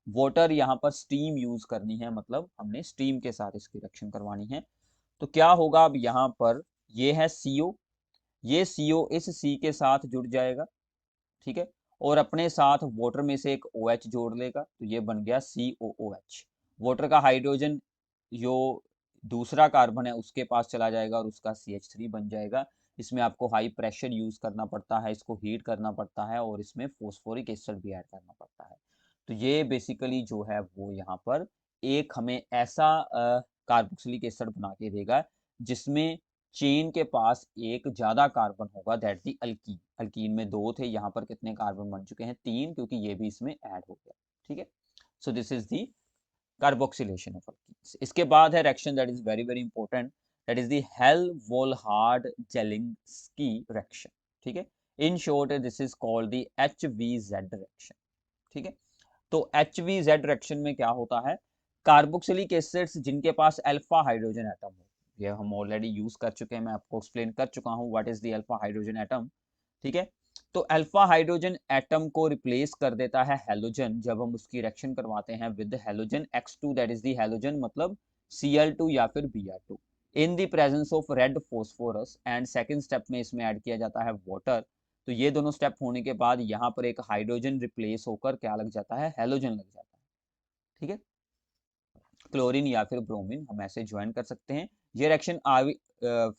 Water यहाँ पर steam use करनी है, मतलब हमने स्टीम के साथ इसकी रिएक्शन करवानी है। तो क्या होगा, अब यहाँ पर ये है CO, ये CO इस C के साथ जुड़ जाएगा, ठीक है। और अपने साथ वाटर में से एक OH जोड़ लेगा, तो ये बन गया COOH। वाटर का हाइड्रोजन जो दूसरा कार्बन है उसके पास चला जाएगा और उसका CH3 बन जाएगा। इसमें आपको हाई प्रेशर यूज करना पड़ता है, इसको हीट करना पड़ता है, और इसमें फोस्फोरिक एसिड भी ऐड करना पड़ता है। तो ये बेसिकली जो है वो यहाँ पर एक हमें ऐसा कार्बोक्सिलिक एसिड बना के देगा जिसमें चेन के पास एक ज्यादा कार्बन होगा, दैट दी अल्कीन। अल्कीन में दो थे, यहाँ पर कितने कार्बन बन चुके हैं, 3, क्योंकि ये भी इसमें ऐड हो गया, ठीक है। So this is the carboxylation of alkenes. इसके बाद है reaction that is very very important, that is the Hell Volhard Zelinsky reaction, ठीक है। In short this is called the HVZ reaction, ठीक है। तो HVZ रिएक्शन में क्या होता है, कार्बोक्सिलिक एसिड्स जिनके पास अल्फा हाइड्रोजन एटम हो, ये हम ऑलरेडी यूज कर चुके हैं, मैं आपको एक्सप्लेन कर चुका हूँ what is the alpha hydrogen atom, ठीक है। तो अल्फा हाइड्रोजन एटम को रिप्लेस कर देता है हेलोजन जब हम उसकी रिएक्शन करवाते हैं with halogen X2, that is the halogen मतलब Cl2 या फिर Br2 in the presence of red phosphorus, and second step में इसमें ऐड किया जाता है वाटर। तो ये दोनों स्टेप होने के बाद यहाँ पर एक हाइड्रोजन रिप्लेस होकर क्या लग जाता है, हेलोजन लग जाता है। ठीक है, क्लोरीन या फिर ब्रोमीन हम ऐसे ज्वाइन कर सकते हैं। ये रिएक्शन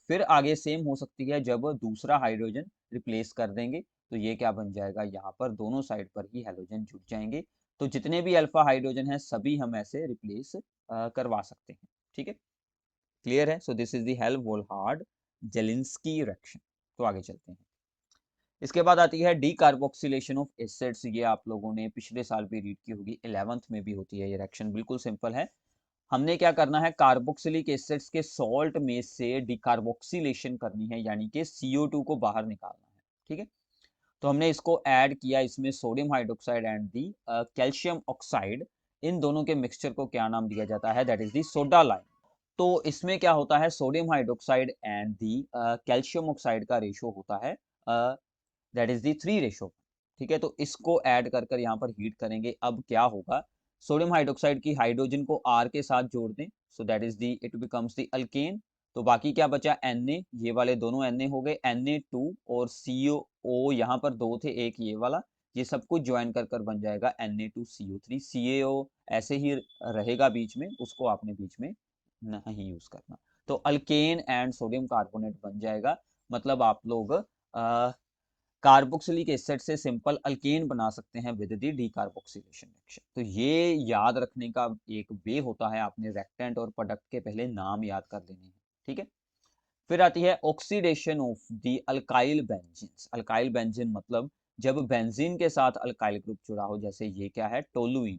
फिर आगे सेम हो सकती है जब दूसरा हाइड्रोजन रिप्लेस कर देंगे, तो ये क्या बन जाएगा, यहाँ पर दोनों साइड पर ही हेलोजन जुड़ जाएंगे। तो जितने भी अल्फा हाइड्रोजन है सभी हम ऐसे रिप्लेस करवा सकते हैं। ठीक है, क्लियर है। So this is the Helmholtz Zelensky reaction. तो आगे चलते हैं। इसके बाद आती है डीकार्बोक्सिलेशन ऑफ एसिड्स। ये आप लोगों ने पिछले साल भी रीड की होगी, 11th में भी होती है ये रिएक्शन। बिल्कुल सिंपल है, हमने क्या करना है, कार्बोक्सिलिक एसिड्स के सॉल्ट में से डिकार्बोक्सिलेशन करनी है, यानी कि CO2 को बाहर निकालना है। ठीक है, तो हमने इसको ऐड किया, इसमें sodium hydroxide and the calcium oxide, इन दोनों के मिक्सचर को क्या नाम दिया जाता है, that is the soda lime. तो इसमें क्या होता है, sodium hydroxide and the calcium oxide का रेशो होता है दैट इज दी 3 रेशो। ठीक है, तो इसको ऐड कर कर यहाँ पर हीट करेंगे। अब क्या होगा, सोडियम हाइड्रोक्साइड की हाइड्रोजन को R के साथ जोड़ दें, so that is the it becomes the alkane. तो बाकी क्या बचा, Na, ये वाले दोनों Na हो गए, Na2 और CO यहाँ पर दो थे, एक ये वाला, ये सब कुछ ज्वाइन कर कर बन जाएगा Na2CO3। CaO ऐसे ही रहेगा बीच में, उसको आपने बीच में नहीं यूज करना। तो अल्केन एंड सोडियम कार्बोनेट बन जाएगा। मतलब आप लोग कार्बोक्सिलिक एसिड से सिंपल अल्केन बना सकते हैं विद द डीकार्बोक्सिलेशन रिएक्शन। तो ये याद रखने का एक वे होता है, आपने रिएक्टेंट और प्रोडक्ट के पहले नाम याद कर लेने हैं। ठीक है, फिर आती है oxidation of the alkyl benzenes. Alkyl benzene मतलब जब बेंजीन के साथ अल्काइल ग्रुप जुड़ा हो, जैसे ये क्या है, टोलुइन।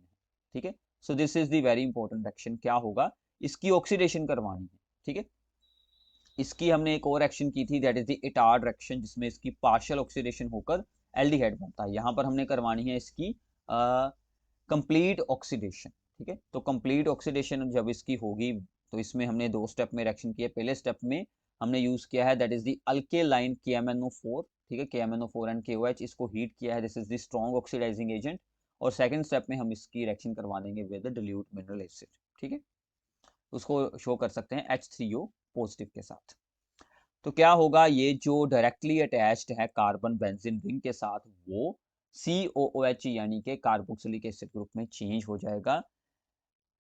ठीक है, so this is the very important reaction. क्या होगा, इसकी ऑक्सीडेशन करवानी है। ठीक है, इसकी हमने एक और एक्शन की थी, that is the Etard reaction, जिसमें इसकी पार्शियल ऑक्सीडेशन होकर एल्डिहाइड बनता है। यहाँ पर हमने करवानी है इसकी कंप्लीट ऑक्सीडेशन। ठीक है, तो कंप्लीट ऑक्सीडेशन जब इसकी होगी, तो इसमें हमने दो स्टेप में रिएक्शन किया। पहले स्टेप में हमने यूज किया है that is the alkaline KMnO4। ठीक है, KMnO4 एंड KOH, इसको हीट किया है, this is the strong oxidizing agent. और सेकंड स्टेप में हम इसकी रिएक्शन करवा देंगे विद डिल्यूट मिनरल एसिड। ठीक है, उसको शो कर सकते हैं H3O पॉजिटिव के साथ। तो क्या होगा, ये जो डायरेक्टली अटैच्ड है कार्बन बेंजीन रिंग के साथ, वो COOH यानी कि कार्बोक्सिलिक एसिड ग्रुप में चेंज हो जाएगा।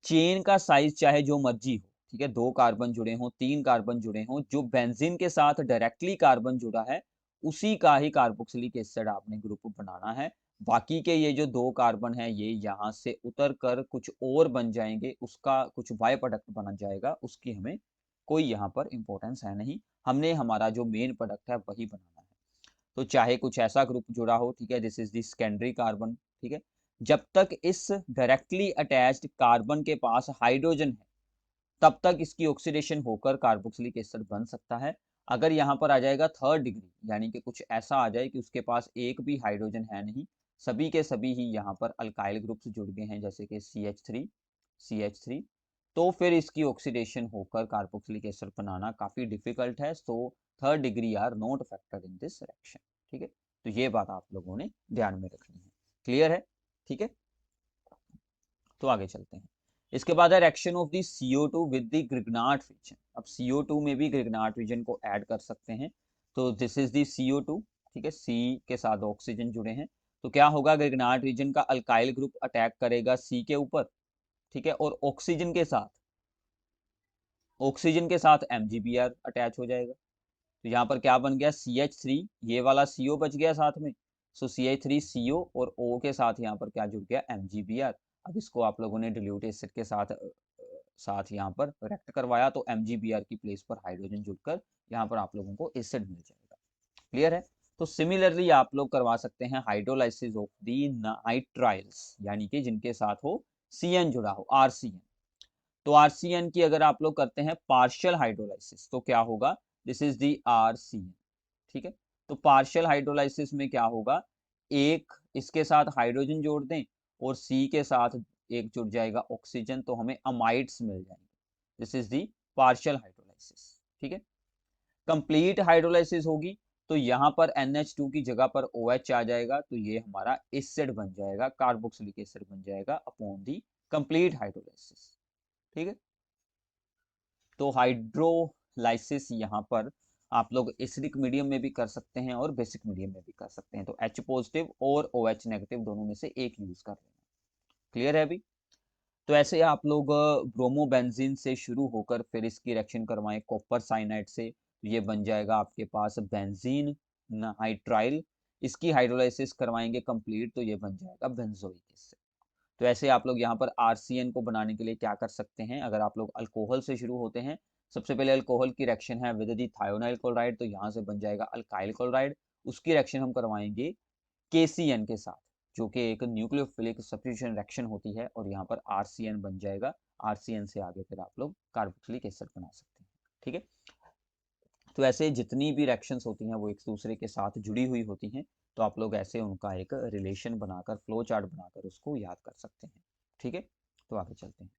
चेन का साइज चाहे जो मर्जी हो, ठीक है, 2 कार्बन जुड़े हों, 3 कार्बन जुड़े हों, जो बेंजीन के साथ डायरेक्टली कार्बन जुड़ा है उसी का ही कार्बोक्सिलिक एसिड आपने ग्रुप बनाना है। बाकी के ये जो 2 कार्बन है, ये यहाँ से उतर कर कुछ और बन जाएंगे, उसका कुछ बाय प्रोडक्ट बना जाएगा, उसकी हमें कोई यहाँ पर इंपॉर्टेंस है नहीं। हमने हमारा जो मेन प्रोडक्ट है वही बनाना है। तो चाहे कुछ ऐसा ग्रुप जुड़ा हो, ठीक है, this is the secondary carbon. ठीक है, जब तक इस डायरेक्टली अटैच्ड कार्बन के पास हाइड्रोजन है, तब तक इसकी ऑक्सीडेशन होकर कार्बोक्सिलिक एसिड बन सकता है। अगर यहाँ पर आ जाएगा थर्ड डिग्री, यानी कि कुछ ऐसा आ जाए कि उसके पास एक भी हाइड्रोजन है नहीं, सभी के सभी ही यहाँ पर अल्काइल ग्रुप्स जुड़ गए हैं, जैसे कि CH3, तो फिर इसकी ऑक्सीडेशन होकर कार्बोक्सिलिक एसिड बनाना काफी डिफिकल्ट है। So third degree are not factored in this reaction. ठीक है, तो ये बात आप लोगों ने ध्यान में रखनी है। क्लियर है? ठीक है, तो आगे चलते हैं। इसके बाद है reaction of the CO2 with the Grignard reason. अब CO2 में भी ग्रिग्नार्ड रीजन को ऐड कर सकते हैं। तो दिस इज द CO2। ठीक है, C के साथ ऑक्सीजन जुड़े हैं, तो क्या होगा, ग्रिग्नार्ड रीजन का अल्काइल ग्रुप अटैक करेगा C के ऊपर। ठीक है, और ऑक्सीजन के साथ MgBr अटैच हो जाएगा। तो यहाँ पर क्या बन गया, CH3, ये वाला CO बच गया साथ में, सो CH3CO और O के साथ यहाँ पर क्या जुड़ गया, MgBr। अब इसको आप लोगों ने डिल्यूट एसिड के साथ यहाँ पर रिएक्ट करवाया, तो MgBr की प्लेस पर हाइड्रोजन जुड़कर यहाँ पर आप लोगों को एसिड मिल जाएगा। क्लियर है? तो सिमिलरली आप लोग करवा सकते हैं हाइड्रोलाइसिस ऑफ दी नाइट्राइल्स, यानी कि जिनके साथ हो CN जुड़ा हो, RCN। तो RCN की अगर आप लोग करते हैं पार्शियल हाइड्रोलाइसिस, तो क्या होगा, दिस इज दी RCN। ठीक है, तो पार्शियल हाइड्रोलाइसिस में क्या होगा, एक इसके साथ हाइड्रोजन जोड़ दें और C के साथ एक जुड़ जाएगा ऑक्सीजन, तो हमें अमाइड्स मिल जाएंगे। This is the partial hydrolysis. ठीक है, कंप्लीट हाइड्रोलाइसिस होगी तो यहाँ पर NH2 की जगह पर OH आ जाएगा, तो ये हमारा एसिड बन जाएगा, कार्बोक्सिलिक एसिड बन जाएगा अपॉन दी कंप्लीट हाइड्रोलाइसिस। ठीक है, तो हाइड्रोलाइसिस यहाँ पर आप लोग एसिडिक मीडियम में भी कर सकते हैं और बेसिक मीडियम में भी कर सकते हैं। तो H पॉजिटिव और OH नेगेटिव दोनों में से एक यूज कर लेना। क्लियर है अभी? तो ऐसे आप लोग ब्रोमोबेंजीन से शुरू होकर फिर इसकी रिएक्शन करवाएं कॉपर साइनाइड से, तो ये बन जाएगा आपके पास बेंजीन नाइट्राइल। इसकी हाइड्रोलाइसिस करवाएंगे कंप्लीट, तो ये बन जाएगा बेंजोइक एसिड। तो ऐसे आप लोग यहाँ पर RCN को बनाने के लिए क्या कर सकते हैं, अगर आप लोग अल्कोहल से शुरू होते हैं, सबसे पहले अल्कोहल की रिएक्शन है विद दी थायोनाइल क्लोराइड, तो यहाँ से बन जाएगा अल्काइल क्लोराइड। उसकी रिएक्शन हम करवाएंगे KCN के साथ, जो कि एक न्यूक्लियोफिलिक सब्स्टिट्यूशन रिएक्शन होती है, और यहाँ पर RCN बन जाएगा। RCN से आगे फिर आप लोग कार्बोक्सिलिक एसिड बना सकते हैं। ठीक है, तो ऐसे जितनी भी रिएक्शंस होती हैं वो एक दूसरे के साथ जुड़ी हुई होती हैं, तो आप लोग ऐसे उनका एक रिलेशन बनाकर, फ्लो चार्ट बनाकर उसको याद कर सकते हैं। ठीक है, तो आगे चलते हैं।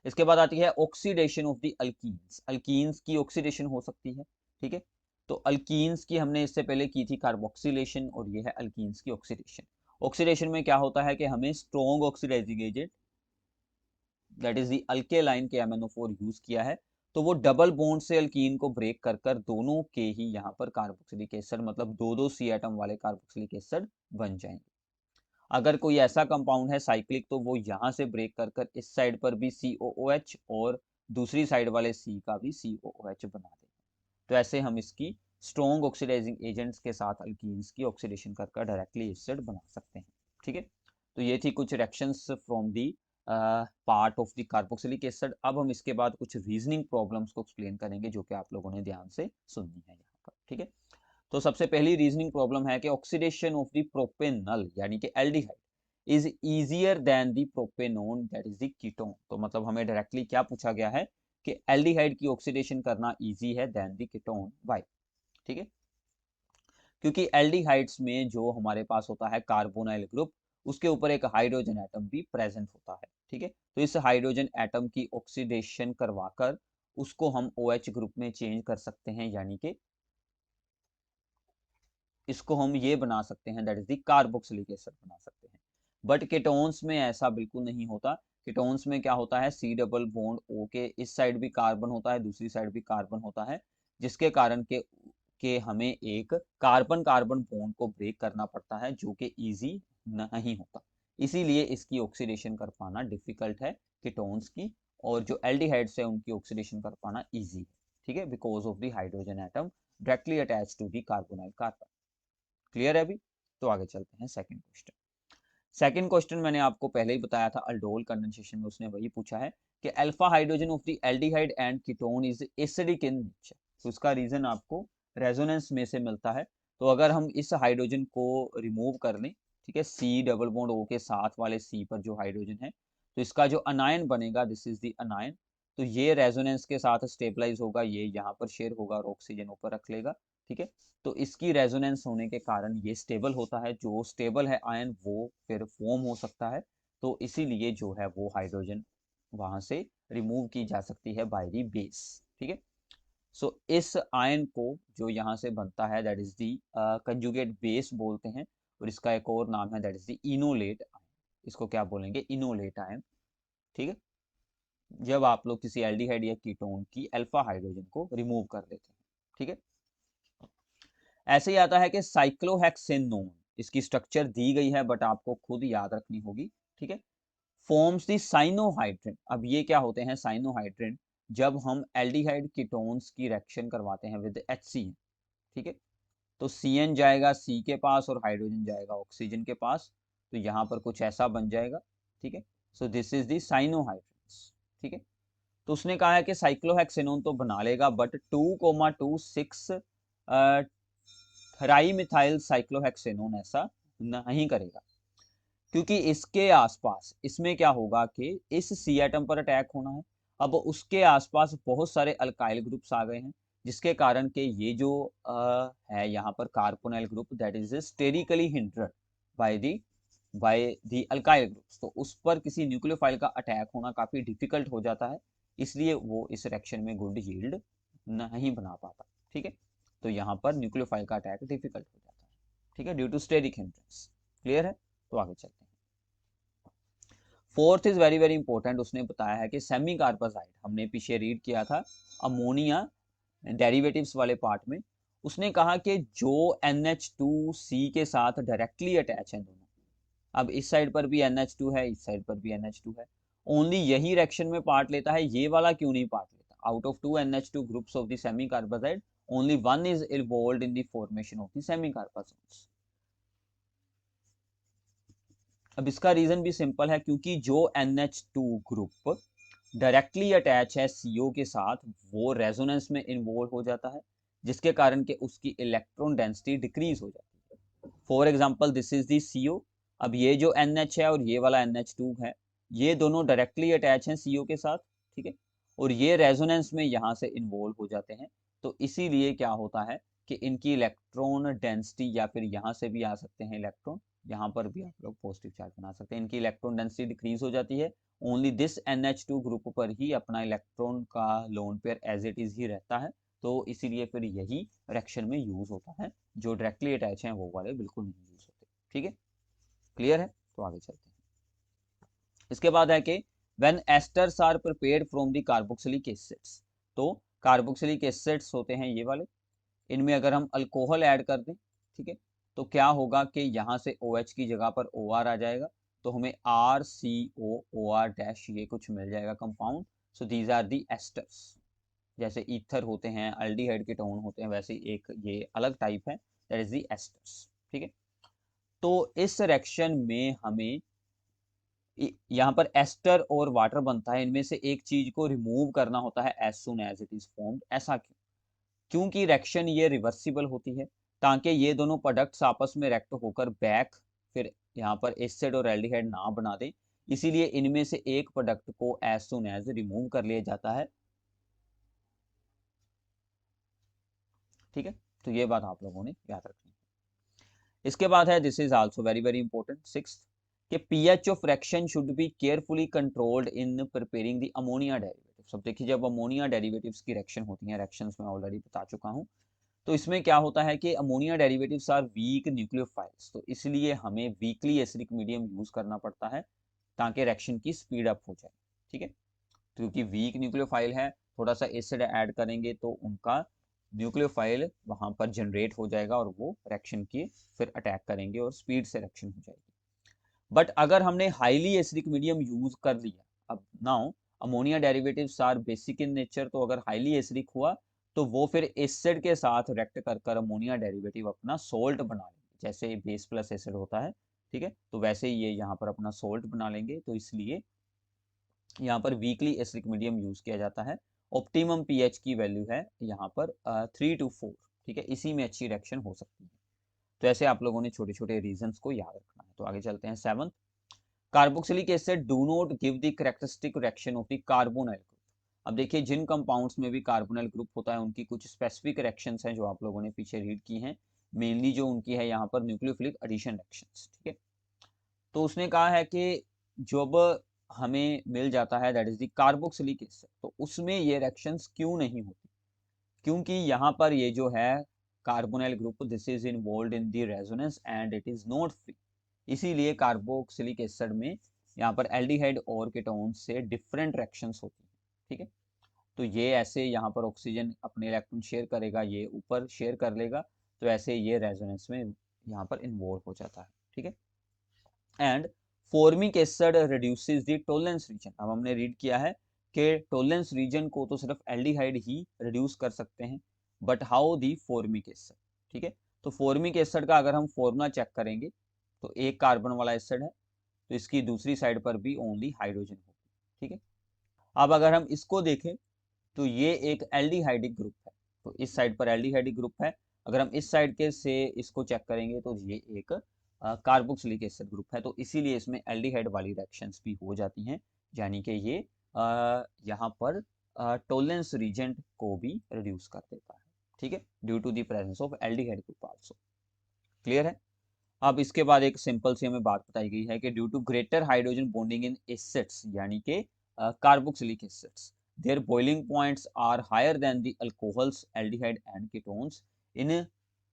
इसके बाद आती है oxidation of the alkenes. Alkenes की ऑक्सीडेशन हो सकती है। ठीक है, तो अल्कीन्स की हमने इससे पहले की थी कार्बोक्सिलेशन, और ये है अल्कीन्स की ऑक्सीडेशन। ऑक्सीडेशन में क्या होता है कि हमें strong oxidizing agent that is the alkaline K MnO4 use किया है, तो वो डबल बॉन्ड से अल्कीन को ब्रेक कर कर दोनों के ही यहाँ पर कार्बोक्सिलिक एसिड, मतलब दो दो C एटम वाले कार्बोक्सिलिक एसिड बन जाएंगे। अगर कोई ऐसा कंपाउंड है साइक्लिक, तो वो यहाँ से ब्रेक कर कर इस साइड पर भी COOH और दूसरी साइड वाले C का भी COOH बना देगा। तो ऐसे हम इसकी स्ट्रॉन्ग ऑक्सीडाइजिंग एजेंट्स के साथ अल्कीन्स की ऑक्सीडेशन कर कर डायरेक्टली एसिड बना सकते हैं। ठीक है, तो ये थी कुछ reactions from the part of the carboxylic acid. अब हम इसके बाद कुछ रीजनिंग प्रॉब्लम्स को एक्सप्लेन करेंगे, जो कि आप लोगों ने ध्यान से सुननी है यहाँ पर। ठीक है, तो सबसे पहली रीजनिंग प्रॉब्लम है कि ऑक्सीडेशन ऑफ द प्रोपेनल यानी कि aldehyde is easier than the propanone that is the ketone. तो मतलब हमें डायरेक्टली क्या पूछा गया है कि एल्डिहाइड की ऑक्सीडेशन करना इजी है देन द कीटोन। व्हाई? ठीक है, क्योंकि एल्डिहाइड्स में जो हमारे पास होता है कार्बोनाइल ग्रुप, उसके ऊपर एक हाइड्रोजन एटम भी प्रेजेंट होता है। ठीक है, तो इस हाइड्रोजन एटम की ऑक्सीडेशन करवाकर उसको हम OH ग्रुप में चेंज कर सकते हैं, यानी कि इसको हम ये बना सकते हैं that is the carboxylic acid बना सकते हैं। बट कीटोन्स में ऐसा बिल्कुल नहीं होता। कीटोन्स में क्या होता है, C डबल बॉन्ड O के इस साइड भी कार्बन होता है, दूसरी साइड भी कार्बन होता है, जिसके कारण के हमें एक कार्बन कार्बन बॉन्ड को ब्रेक करना पड़ता है, जो कि इजी नहीं होता। इसीलिए इसकी ऑक्सीडेशन कर पाना डिफिकल्ट है कीटोन्स की, और जो एल्डिहाइड्स है उनकी ऑक्सीडेशन कर पाना इजी है। ठीक है, because of the hydrogen atom directly attach to the carbonyl carbon. Clear है अभी? तो आगे चलते हैं सेकंड क्वेश्चन। सेकंड क्वेश्चन मैंने आपको पहले ही बताया था, अल्डोल कंडेंसेशन में उसने वही पूछा है कि alpha hydrogen of the aldehyde and ketone is acidic in nature. तो उसका रीजन आपको रेजोनेंस में से मिलता है। तो अगर हम इस हाइड्रोजन को रिमूव कर लें, ठीक है, C डबल बॉन्ड O के साथ वाले C पर जो हाइड्रोजन है, तो इसका जो अनायन बनेगा दिस इज द अनायन। तो ये रेजोनेंस के साथ स्टेबलाइज होगा, ये यहाँ पर शेयर होगा और ऑक्सीजन ऊपर रख लेगा। ठीक है, तो इसकी रेजोनेंस होने के कारण ये स्टेबल होता है। जो स्टेबल है आयन वो फिर फॉर्म हो सकता है, तो इसीलिए जो है वो हाइड्रोजन वहां से रिमूव की जा सकती है बाय दी बेस। ठीक है, सो इस आयन को जो यहाँ से बनता है that is the conjugate base बोलते हैं, और इसका एक और नाम है that is the enolate ion. इसको क्या बोलेंगे? Enolate ion. ठीक है, जब आप लोग किसी एल्डिहाइड या कीटोन की अल्फा हाइड्रोजन को रिमूव कर देते हैं। ठीक है, ऐसे ही आता है कि साइक्लोहेक्सेनोन, इसकी स्ट्रक्चर दी गई है बट आपको खुद याद रखनी होगी। ठीक है, फॉर्म्स दी साइनोहाइड्रिन। अब ये क्या होते हैं साइनोहाइड्रिन? जब हम एल्डिहाइड कीटोन्स की रिएक्शन करवाते हैं विद HCN, ठीक है, तो CN जाएगा C के पास और हाइड्रोजन जाएगा ऑक्सीजन के पास, तो यहाँ पर कुछ ऐसा बन जाएगा। ठीक है, so this is the cyanohydrin. ठीक है, तो उसने कहा है कि साइक्लोहेक्सेनोन तो बना लेगा बट 2,26 थ्राईमिथाइल साइक्लोहेक्सेनोन ऐसा नहीं करेगा, क्योंकि इसके आसपास इसमें क्या होगा कि इस C एटम पर अटैक होना है। अब उसके आसपास बहुत सारे अल्काइल ग्रुप्स आ गए हैं, जिसके कारण के ये जो है यहाँ पर carbonyl group that is sterically hindered by the alkyl groups, तो उस पर किसी न्यूक्लियोफाइल का अटैक होना काफी डिफिकल्ट हो जाता है, इसलिए वो इस रिएक्शन में गुड यील्ड नहीं बना पाता। ठीक है, तो यहाँ पर न्यूक्लियोफाइल का अटैक डिफिकल्ट हो जाता है, ठीक है, due to steric hindrance. Clear है? तो आगे चलते हैं। Fourth is very very important, उसने बताया है कि सेमी कार्बाजाइड, हमने पीछे रीड किया था अमोनिया डेरिवेटिव्स वाले पार्ट में, उसने कहा कि जो NH2C के साथ डायरेक्टली अटैच है दोनों, अब इस साइड पर भी NH2 है, इस साइड पर भी NH2 है, ओनली यही रिएक्शन में पार्ट लेता है, ये वाला क्यों नहीं पार्ट लेता? Out of 2 NH2 groups of the semi carbazide only one is involved in the formation of the semi carbazides. अब इसका रीजन भी सिंपल है, क्योंकि जो NH2 ग्रुप डायरेक्टली अटैच है CO के साथ, वो रेजोनेंस में इन्वॉल्व हो जाता है, जिसके कारण के उसकी इलेक्ट्रॉन डेंसिटी डिक्रीज हो जाती है। For example this is the CO, अब ये जो NH है और ये वाला NH2 है, ये दोनों डायरेक्टली अटैच हैं CO के साथ, ठीक है, और ये रेजोनेंस में यहाँ से इन्वॉल्व हो जाते हैं, तो इसीलिए क्या होता है कि इनकी इलेक्ट्रॉन डेंसिटी, या फिर यहाँ से भी आ सकते हैं इलेक्ट्रॉन, यहाँ पर भी आप लोग पॉजिटिव चार्ज बना सकते हैं, इनकी इलेक्ट्रॉन डेंसिटी डिक्रीज हो जाती है, ओनली दिस NH2 ग्रुप पर ही अपना इलेक्ट्रॉन का lone pair as it is ही रहता है, तो इसीलिए फिर यही रिएक्शन में यूज होता है, जो डायरेक्टली अटैच हैं वो वाले बिल्कुल नहीं यूज होते, ठीक है, क्लियर है? तो आगे चलते हैं। इसके बाद है कि when esters are prepared from the carboxylic acids, तो कार्बोक्सिलिक एसिड्स होते हैं ये वाले, इनमें अगर हम अल्कोहल ऐड कर दें, ठीक है, तो क्या होगा कि यहाँ से OH की जगह पर OR आ जाएगा, तो हमें RCOOR डैश ये कुछ मिल जाएगा compound. So these are the esters, जैसे ईथर होते हैं, अल्डिहाइड के टोन होते हैं, वैसे एक ये अलग टाइप है, दैट इज दी एस्टर्स, ठीक है। तो इस रिएक्शन में हमें यहाँ पर एस्टर और वाटर बनता है, इनमें से एक चीज को रिमूव करना होता है as soon as it is formed. ऐसा क्यों? क्योंकि रिएक्शन ये रिवर्सिबल होती है, ताकि ये दोनों प्रोडक्ट्स आपस में रिएक्ट होकर बैक फिर यहाँ पर एसिड और एल्डिहाइड ना बना दें, इसीलिए इनमें से एक प्रोडक्ट को एज सुन एज रिमूव कर लिया जाता है, ठीक है। तो ये बात आप लोगों ने याद रखनी है। इसके बाद है, this is also very very important, sixth, कि pH of reaction should be carefully controlled in preparing the ammonia derivatives. अब देखिए, जब अमोनिया डेरिवेटिव्स की रिएक्शन होती है, रिएक्शंस में ऑलरेडी बता चुका हूँ, तो इसमें क्या होता है कि ammonia derivatives are weak nucleophiles, तो इसलिए हमें वीकली एसिडिक मीडियम यूज करना पड़ता है ताकि रिएक्शन की स्पीड अप हो जाए, ठीक है। क्योंकि वीक न्यूक्लियोफाइल है, थोड़ा सा एसिड ऐड करेंगे तो उनका न्यूक्लियोफाइल वहां पर जनरेट हो जाएगा और वो रिएक्शन की फिर अटैक करेंगे और स्पीड से रिएक्शन हो जाएगी। बट अगर हमने हाईली एसिडिक मीडियम यूज कर लिया, अब now ammonia derivatives are basic in nature, तो अगर हाईली एसिडिक हुआ तो वो फिर एसिड के साथ रिएक्ट कर कर अमोनिया डेरिवेटिव अपना सोल्ट बना लेंगे, जैसे बेस प्लस एसिड होता है, ठीक है, तो वैसे ही ये यहाँ पर अपना सोल्ट बना लेंगे, तो इसलिए यहाँ पर वीकली एसिडिक मीडियम यूज किया जाता है। ऑप्टिमम पीएच की वैल्यू है यहाँ पर 3 to 4, ठीक है, इसी में अच्छी रिएक्शन हो सकती है। तो ऐसे आप लोगों ने छोटे छोटे रीजंस को याद रखना है। तो आगे चलते हैं, seventh, carboxylic acid do not give the characteristic reaction of the carbonyl group. अब देखिए, जिन कंपाउंड्स में भी कार्बोनाइल ग्रुप होता है उनकी कुछ स्पेसिफिक रिएक्शंस हैं जो आप लोगों ने पीछे रीड की हैं, मेनली जो उनकी है यहाँ पर न्यूक्लियोफिलिक एडिशन रिएक्शंस, ठीक है। तो उसने कहा है कि जब हमें मिल जाता है that is the carboxylic acid, तो उसमें ये रिएक्शंस क्यों नहीं होती? क्योंकि यहाँ पर ये जो है carbonyl group, this is involved in the resonance and it is not free, इसीलिए कार्बोक्सिलिक एसिड में यहाँ पर एल्डिहाइड और कीटोन से डिफरेंट रिएक्शंस होती हैं, ठीक है। तो ये ऐसे यहाँ पर ऑक्सीजन अपने इलेक्ट्रॉन शेयर करेगा, ये ऊपर शेयर कर लेगा, तो ऐसे ये रेजोनेंस में यहाँ पर इन्वॉल्व हो जाता है, ठीक है। And formic acid reduces the Tollens reagent. अब हमने रीड किया है कि टॉलरेंस रीजन को तो सिर्फ एल्डिहाइड ही रिड्यूस कर सकते हैं, but how the formic acid, ठीक है। तो फॉर्मिक एसिड का अगर हम फॉर्मूला चेक करेंगे, तो एक कार्बन वाला एसिड है, तो इसकी दूसरी साइड पर भी ओनली हाइड्रोजन होगी, ठीक है। अब अगर हम इसको देखें तो ये एक एल्डिहाइडिक ग्रुप है, तो इस साइड पर एल्डिहाइडिक ग्रुप है, अगर हम इस साइड के से इसको चेक करेंगे तो ये एक कार्बोक्सिलिक एसिड ग्रुप है, तो इसीलिए इसमें एल्डिहाइड वाली रिएक्शंस भी हो जाती हैं, यानी कि ये यहाँ पर टॉलरेंस रीजन को भी रिड्यूस कर देता है, ठीक है, due to the presence of aldehyde group also. Clear है? अब इसके बाद एक सिंपल सी हमें बात बताई गई है कि due to greater hydrogen bonding in acids, यानी कि carboxylic acids, their boiling points are higher than the alcohols, aldehyde and ketones, इन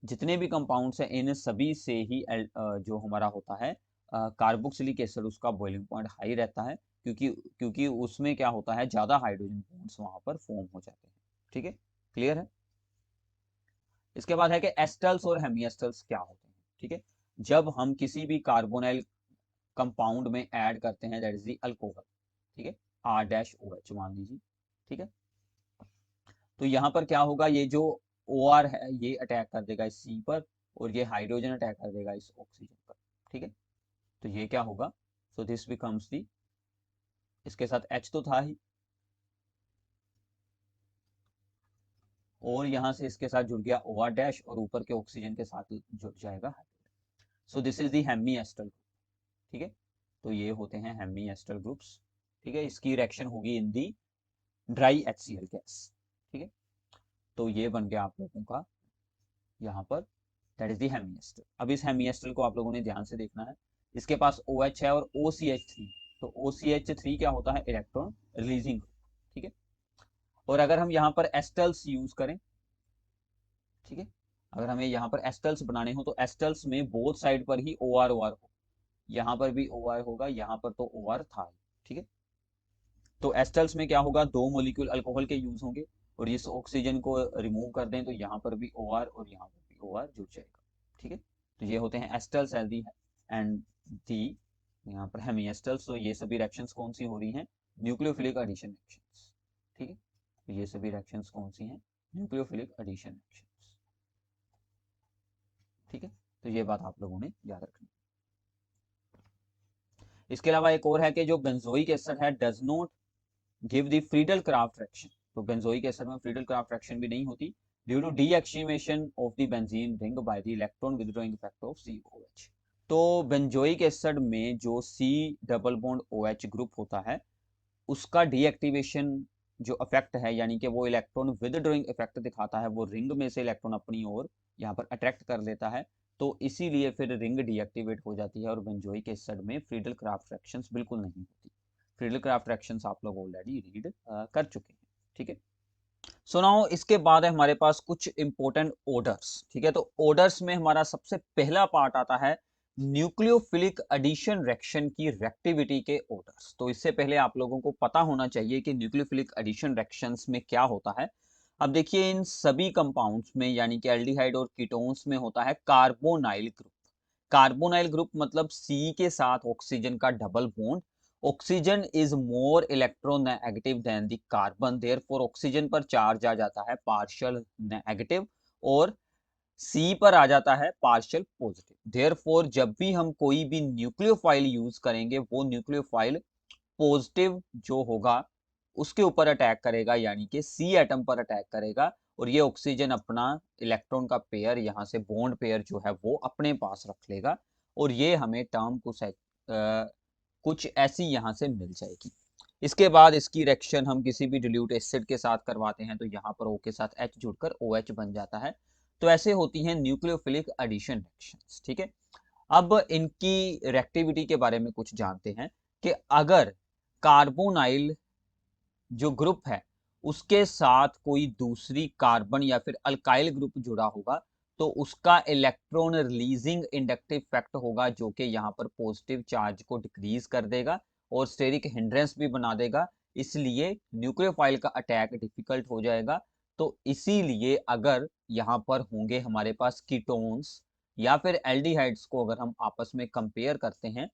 जितने भी कंपाउंड्स हैं इन सभी से ही जो हमारा होता है कार्बोक्सिलिक एसिड, उसका बॉइलिंग पॉइंट हाई रहता है, क्योंकि क्योंकि उसमें क्या होता है, ज़्यादा हाइड्रोजन बॉन्ड्स वहाँ पर फॉर्म हो जाते हैं। ठीक है, क्लियर है। इसके बाद है कि एस्टल्स और हेमिएस्टल्स क्या होते हैं। ठीक है, जब हम किसी भी कार्बोनाइल कंपाउंड में ऐड करते हैं, दैट इज द अल्कोहल। ठीक है, R-OH मान लीजिए। ठीक है, तो यहाँ पर क्या होगा, ये जो OR है ये अटैक कर देगा इस C पर, और ये हाइड्रोजन अटैक कर देगा इस ऑक्सीजन पर। ठीक है, तो ये क्या होगा, सो दिस बिकम्स दी, इसके साथ H तो था ही, और यहाँ से इसके साथ जुड़ गया OR- और ऊपर के ऑक्सीजन के साथ जुड़ जाएगा hydrogen. So this is the hemi ester. ठीक है, तो ये होते हैं हेमी एस्टर ग्रुप्स। ठीक है, इसकी रिएक्शन होगी इन दी ड्राई HCl गैस। ठीक है, तो ये बन गया आप लोगों का यहाँ पर, that is the hemi ester. अब इस हेमी एस्टर को आप लोगों ने ध्यान से देखना है, इसके पास OH है और OCH3, तो OCH3 क्या होता है, इलेक्ट्रॉन रिलीजिंग। ठीक है, और अगर हम यहाँ पर एस्टल्स यूज करें, ठीक है, अगर हमें यहाँ पर एस्टल्स बनाने हो तो एस्टल्स में बोथ साइड पर ही OR OR हो, यहाँ पर भी OR होगा, यहाँ पर तो OR था। ठीक है, तो एस्टल्स में क्या होगा, दो मोलिक्यूल अल्कोहल के यूज होंगे, और इस ऑक्सीजन को रिमूव कर दें तो यहाँ पर भी OR और यहाँ पर भी OR जुड़ जाएगा। ठीक है, तो ये होते हैं एस्टल्स एंड दी यहाँ पर हेमी एस्टल्स। तो ये सभी रिएक्शंस कौन सी हो रही हैं, न्यूक्लियोफिलिक एडिशन रिएक्शंस। ठीक है, तो ये सभी रिएक्शंस कौन सी हैं, न्यूक्लियोफिलिक एडिशन रिएक्शंस। ठीक है, तो ये बात आप लोगों ने याद रखनी। इसके अलावा एक और है कि जो बेंजोइक एसिड है does not give the Friedel Crafts reaction, तो बेंजोइक एसिड में फ्रीडल क्राफ्ट रिएक्शन भी नहीं होती, due to deactivation of the benzene ring by the electron withdrawing effect of COH। तो बेंजोइक एसिड में जो C double bond OH group होता है, उसका डीएक्टिवेशन जो इफेक्ट है, यानी कि वो इलेक्ट्रॉन विदड्रॉइंग इफेक्ट दिखाता है, वो रिंग में से इलेक्ट्रॉन अपनी ओर यहाँ पर अट्रैक्ट कर लेता है, तो इसीलिए फिर रिंग डीएक्टिवेट हो जाती है, और बेंजोइक एसिड में फ्रीडल क्राफ्ट रिएक्शंस बिल्कुल नहीं होती। फ्रीडल क्राफ्ट रिएक्शंस आप लोग ऑलरेडी रीड कर चुके हैं। ठीक है, सो नाउ इसके बाद है हमारे पास कुछ इंपॉर्टेंट ऑर्डर्स। ठीक है, तो ऑर्डर्स में हमारा सबसे पहला पार्ट आता है न्यूक्लियोफिलिक एडिशन रिएक्शन की रिएक्टिविटी के ऑर्डर्स। तो इससे पहले आप लोगों को पता होना चाहिए कि न्यूक्लियोफिलिक एडिशन रिएक्शंस में क्या होता है। अब देखिए, इन सभी कंपाउंड्स में यानी कि एल्डिहाइड और कीटोन्स में होता है कार्बोनाइल ग्रुप। कार्बोनाइल ग्रुप मतलब C के साथ ऑक्सीजन का double bond. Oxygen is more electronegative than the carbon, therefore oxygen पर चार्ज आ जाता है पार्शियल नेगेटिव, और C पर आ जाता है पार्शियल पॉजिटिव। देयरफॉर जब भी हम कोई भी न्यूक्लियोफाइल यूज करेंगे, वो न्यूक्लियोफाइल पॉजिटिव जो होगा उसके ऊपर अटैक करेगा, यानी कि C एटम पर अटैक करेगा, और ये ऑक्सीजन अपना इलेक्ट्रॉन का पेयर, यहाँ से बॉन्ड पेयर जो है वो अपने पास रख लेगा, और ये हमें टर्म कुछ ऐसी यहाँ से मिल जाएगी। इसके बाद इसकी रिएक्शन हम किसी भी डिल्यूट एसिड के साथ करवाते हैं, तो यहाँ पर O के साथ H जुड़कर OH बन जाता है। तो ऐसे होती हैं न्यूक्लियोफिलिक एडिशन रिएक्शंस। ठीक है, अब इनकी रिएक्टिविटी के बारे में कुछ जानते हैं कि अगर कार्बोनाइल जो ग्रुप है उसके साथ कोई दूसरी कार्बन या फिर अल्काइल ग्रुप जुड़ा होगा, तो उसका इलेक्ट्रॉन रिलीजिंग इंडक्टिव इफेक्ट होगा, जो कि यहाँ पर पॉजिटिव चार्ज को डिक्रीज कर देगा और स्टेरिक हिंड्रेंस भी बना देगा, इसलिए न्यूक्लियोफाइल का अटैक डिफिकल्ट हो जाएगा। तो इसीलिए अगर यहाँ पर होंगे हमारे पास कीटोन्स या फिर एल्डिहाइड्स को अगर हम आपस में कंपेयर करते हैं,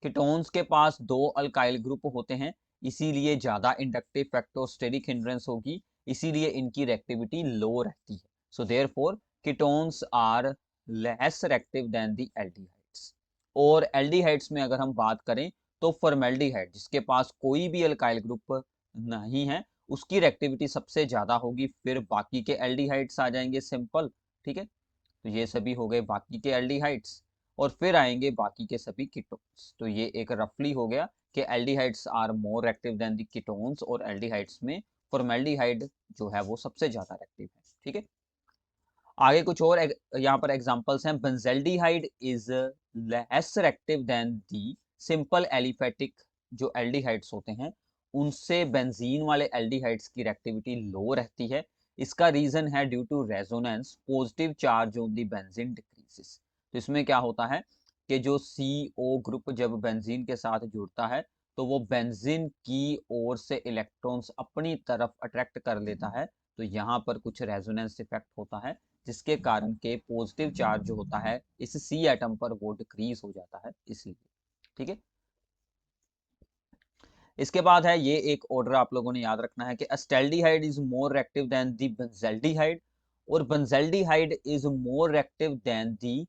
कीटोन्स के पास दो अल्काइल ग्रुप होते हैं, इसीलिए ज्यादा इंडक्टिव इफेक्ट और स्टेरिक हिंड्रेंस होगी, इसीलिए इनकी रिएक्टिविटी लो रहती है। So therefore ketones are less reactive than the aldehydes. और एल्डिहाइड्स में अगर हम बात करें तो फॉर्मेल्डिहाइड, जिसके पास कोई भी अल्काइल ग्रुप नहीं है, उसकी रिएक्टिविटी सबसे ज्यादा होगी, फिर बाकी के एल्डिहाइड्स आ जाएंगे सिंपल। ठीक है, तो ये सभी हो गए बाकी के एल्डिहाइड्स, और फिर आएंगे बाकी के सभी कीटोन्स। तो ये एक रफली हो गया कि aldehydes are more active than the ketones, और एल्डिहाइड्स में फॉर्मेल्डिहाइड जो है वो सबसे ज्यादा एक्टिव है। ठीक है, आगे कुछ और यहाँ पर एग्जांपल्स हैं। Benzaldehyde is less active than the simple aliphatic, जो एल्डिहाइड्स होते हैं उनसे बेंजीन वाले एल्डिहाइड्स की रिएक्टिविटी लो रहती है, इसका रीजन है due to resonance positive charge on the benzene decreases. तो इसमें क्या होता है कि जो CO ग्रुप जब बेंजीन के साथ जुड़ता है तो वो बेंजीन की ओर से इलेक्ट्रॉन्स अपनी तरफ अट्रैक्ट कर लेता है। तो यहाँ पर कुछ रेजोनेंस इफेक्ट होता है जिसके कारण के पॉजिटिव चार्ज जो होता है इस C एटम पर वो डिक्रीज हो जाता है, इसलिए। ठीक है, इसके बाद है ये एक ऑर्डर आप लोगों ने याद रखना है कि acetaldehyde is more reactive than the benzaldehyde और benzaldehyde is more reactive than the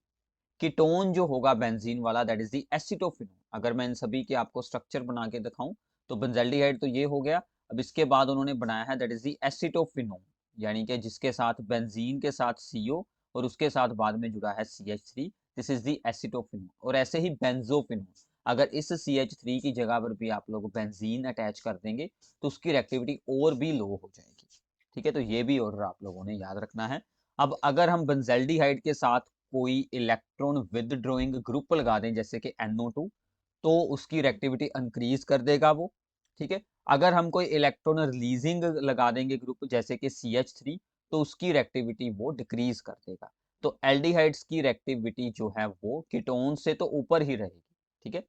ketone जो होगा बेंजीन वाला, दैट इज दी एसिटोफिनोन। अगर मैं इन सभी के आपको स्ट्रक्चर बना के दिखाऊं तो बेंजल्डिहाइड तो ये हो गया, अब इसके बाद उन्होंने बनाया है दैट इज दी एसिटोफिनोन, यानी कि जिसके साथ बेंजीन के साथ CO और उसके साथ बाद में जुड़ा है CH3, this is the acetophenone. और ऐसे ही बेंजोफिनोन, अगर इस CH3 की जगह पर भी आप लोग बेंजीन अटैच कर देंगे तो उसकी रिएक्टिविटी और भी लो हो जाएगी। ठीक है, तो ये भी ऑर्डर आप लोगों ने याद रखना है। अब अगर हम बेंजल्डिहाइड के साथ कोई इलेक्ट्रॉन विदड्रॉइंग ग्रुप लगा दें जैसे कि NO2, तो उसकी रिएक्टिविटी इंक्रीज कर देगा वो। ठीक है, अगर हम कोई इलेक्ट्रॉन रिलीजिंग लगा देंगे ग्रुप जैसे कि CH3, तो उसकी रिएक्टिविटी वो डिक्रीज कर देगा। तो एल्डिहाइड्स की रिएक्टिविटी जो है वो कीटोन से तो ऊपर ही रहेगी। ठीक है,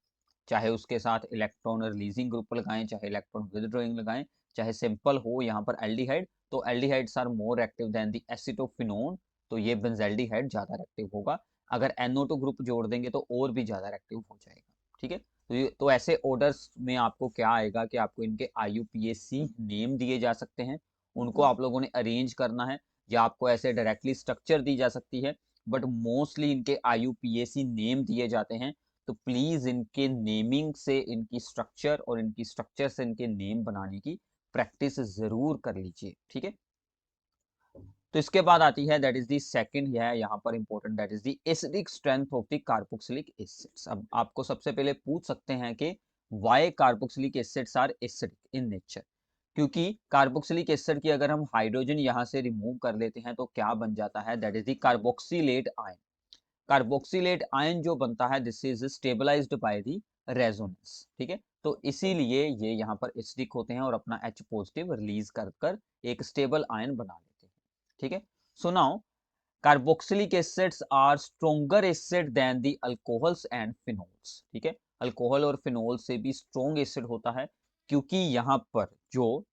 चाहे उसके साथ इलेक्ट्रॉन रिलीजिंग ग्रुप लगाएं, चाहे इलेक्ट्रॉन विदड्रॉइंग लगाएं, चाहे सिंपल हो यहाँ पर एल्डिहाइड, तो aldehydes are more active than the acetophenone, तो ये बेंजल्डिहाइड ज्यादा एक्टिव होगा। अगर NO2 ग्रुप जोड़ देंगे तो और भी ज्यादा एक्टिव हो जाएगा। ठीक है, तो ऐसे ऑर्डर्स में आपको क्या आएगा कि आपको इनके IUPAC नेम दिए जा सकते हैं, उनको आप लोगों ने अरेंज करना है, या आपको ऐसे डायरेक्टली स्ट्रक्चर दी जा सकती है, बट मोस्टली इनके IUPAC नेम दिए जाते हैं। तो प्लीज इनके नेमिंग से इनकी स्ट्रक्चर और इनकी स्ट्रक्चर से इनके नेम बनाने की प्रैक्टिस जरूर कर लीजिए। ठीक है, तो इसके बाद आती है दैट इज दी सेकंड है यहाँ पर important, that is the acidic strength of the carboxylic acids. अब आपको सबसे पहले पूछ सकते हैं कि why carboxylic acids are acidic in nature, क्योंकि कार्बोक्सिलिक एसिड की अगर हम हाइड्रोजन यहाँ से रिमूव कर लेते हैं तो क्या बन जाता है, that is the carboxylate ion. Carboxylate ion जो बनता है this is stabilized by the resonance. ठीक है, तो इसीलिए ये यहाँ पर एसिडिक होते हैं और अपना H पॉजिटिव रिलीज कर कर एक स्टेबल आयन बना लेते हैं। ठीक है, so now carboxylic acids are stronger acid than the alcohols and phenols. ठीक है, अल्कोहल और फिनोल से भी स्ट्रोंग एसिड होता है, क्योंकि यहाँ पर जो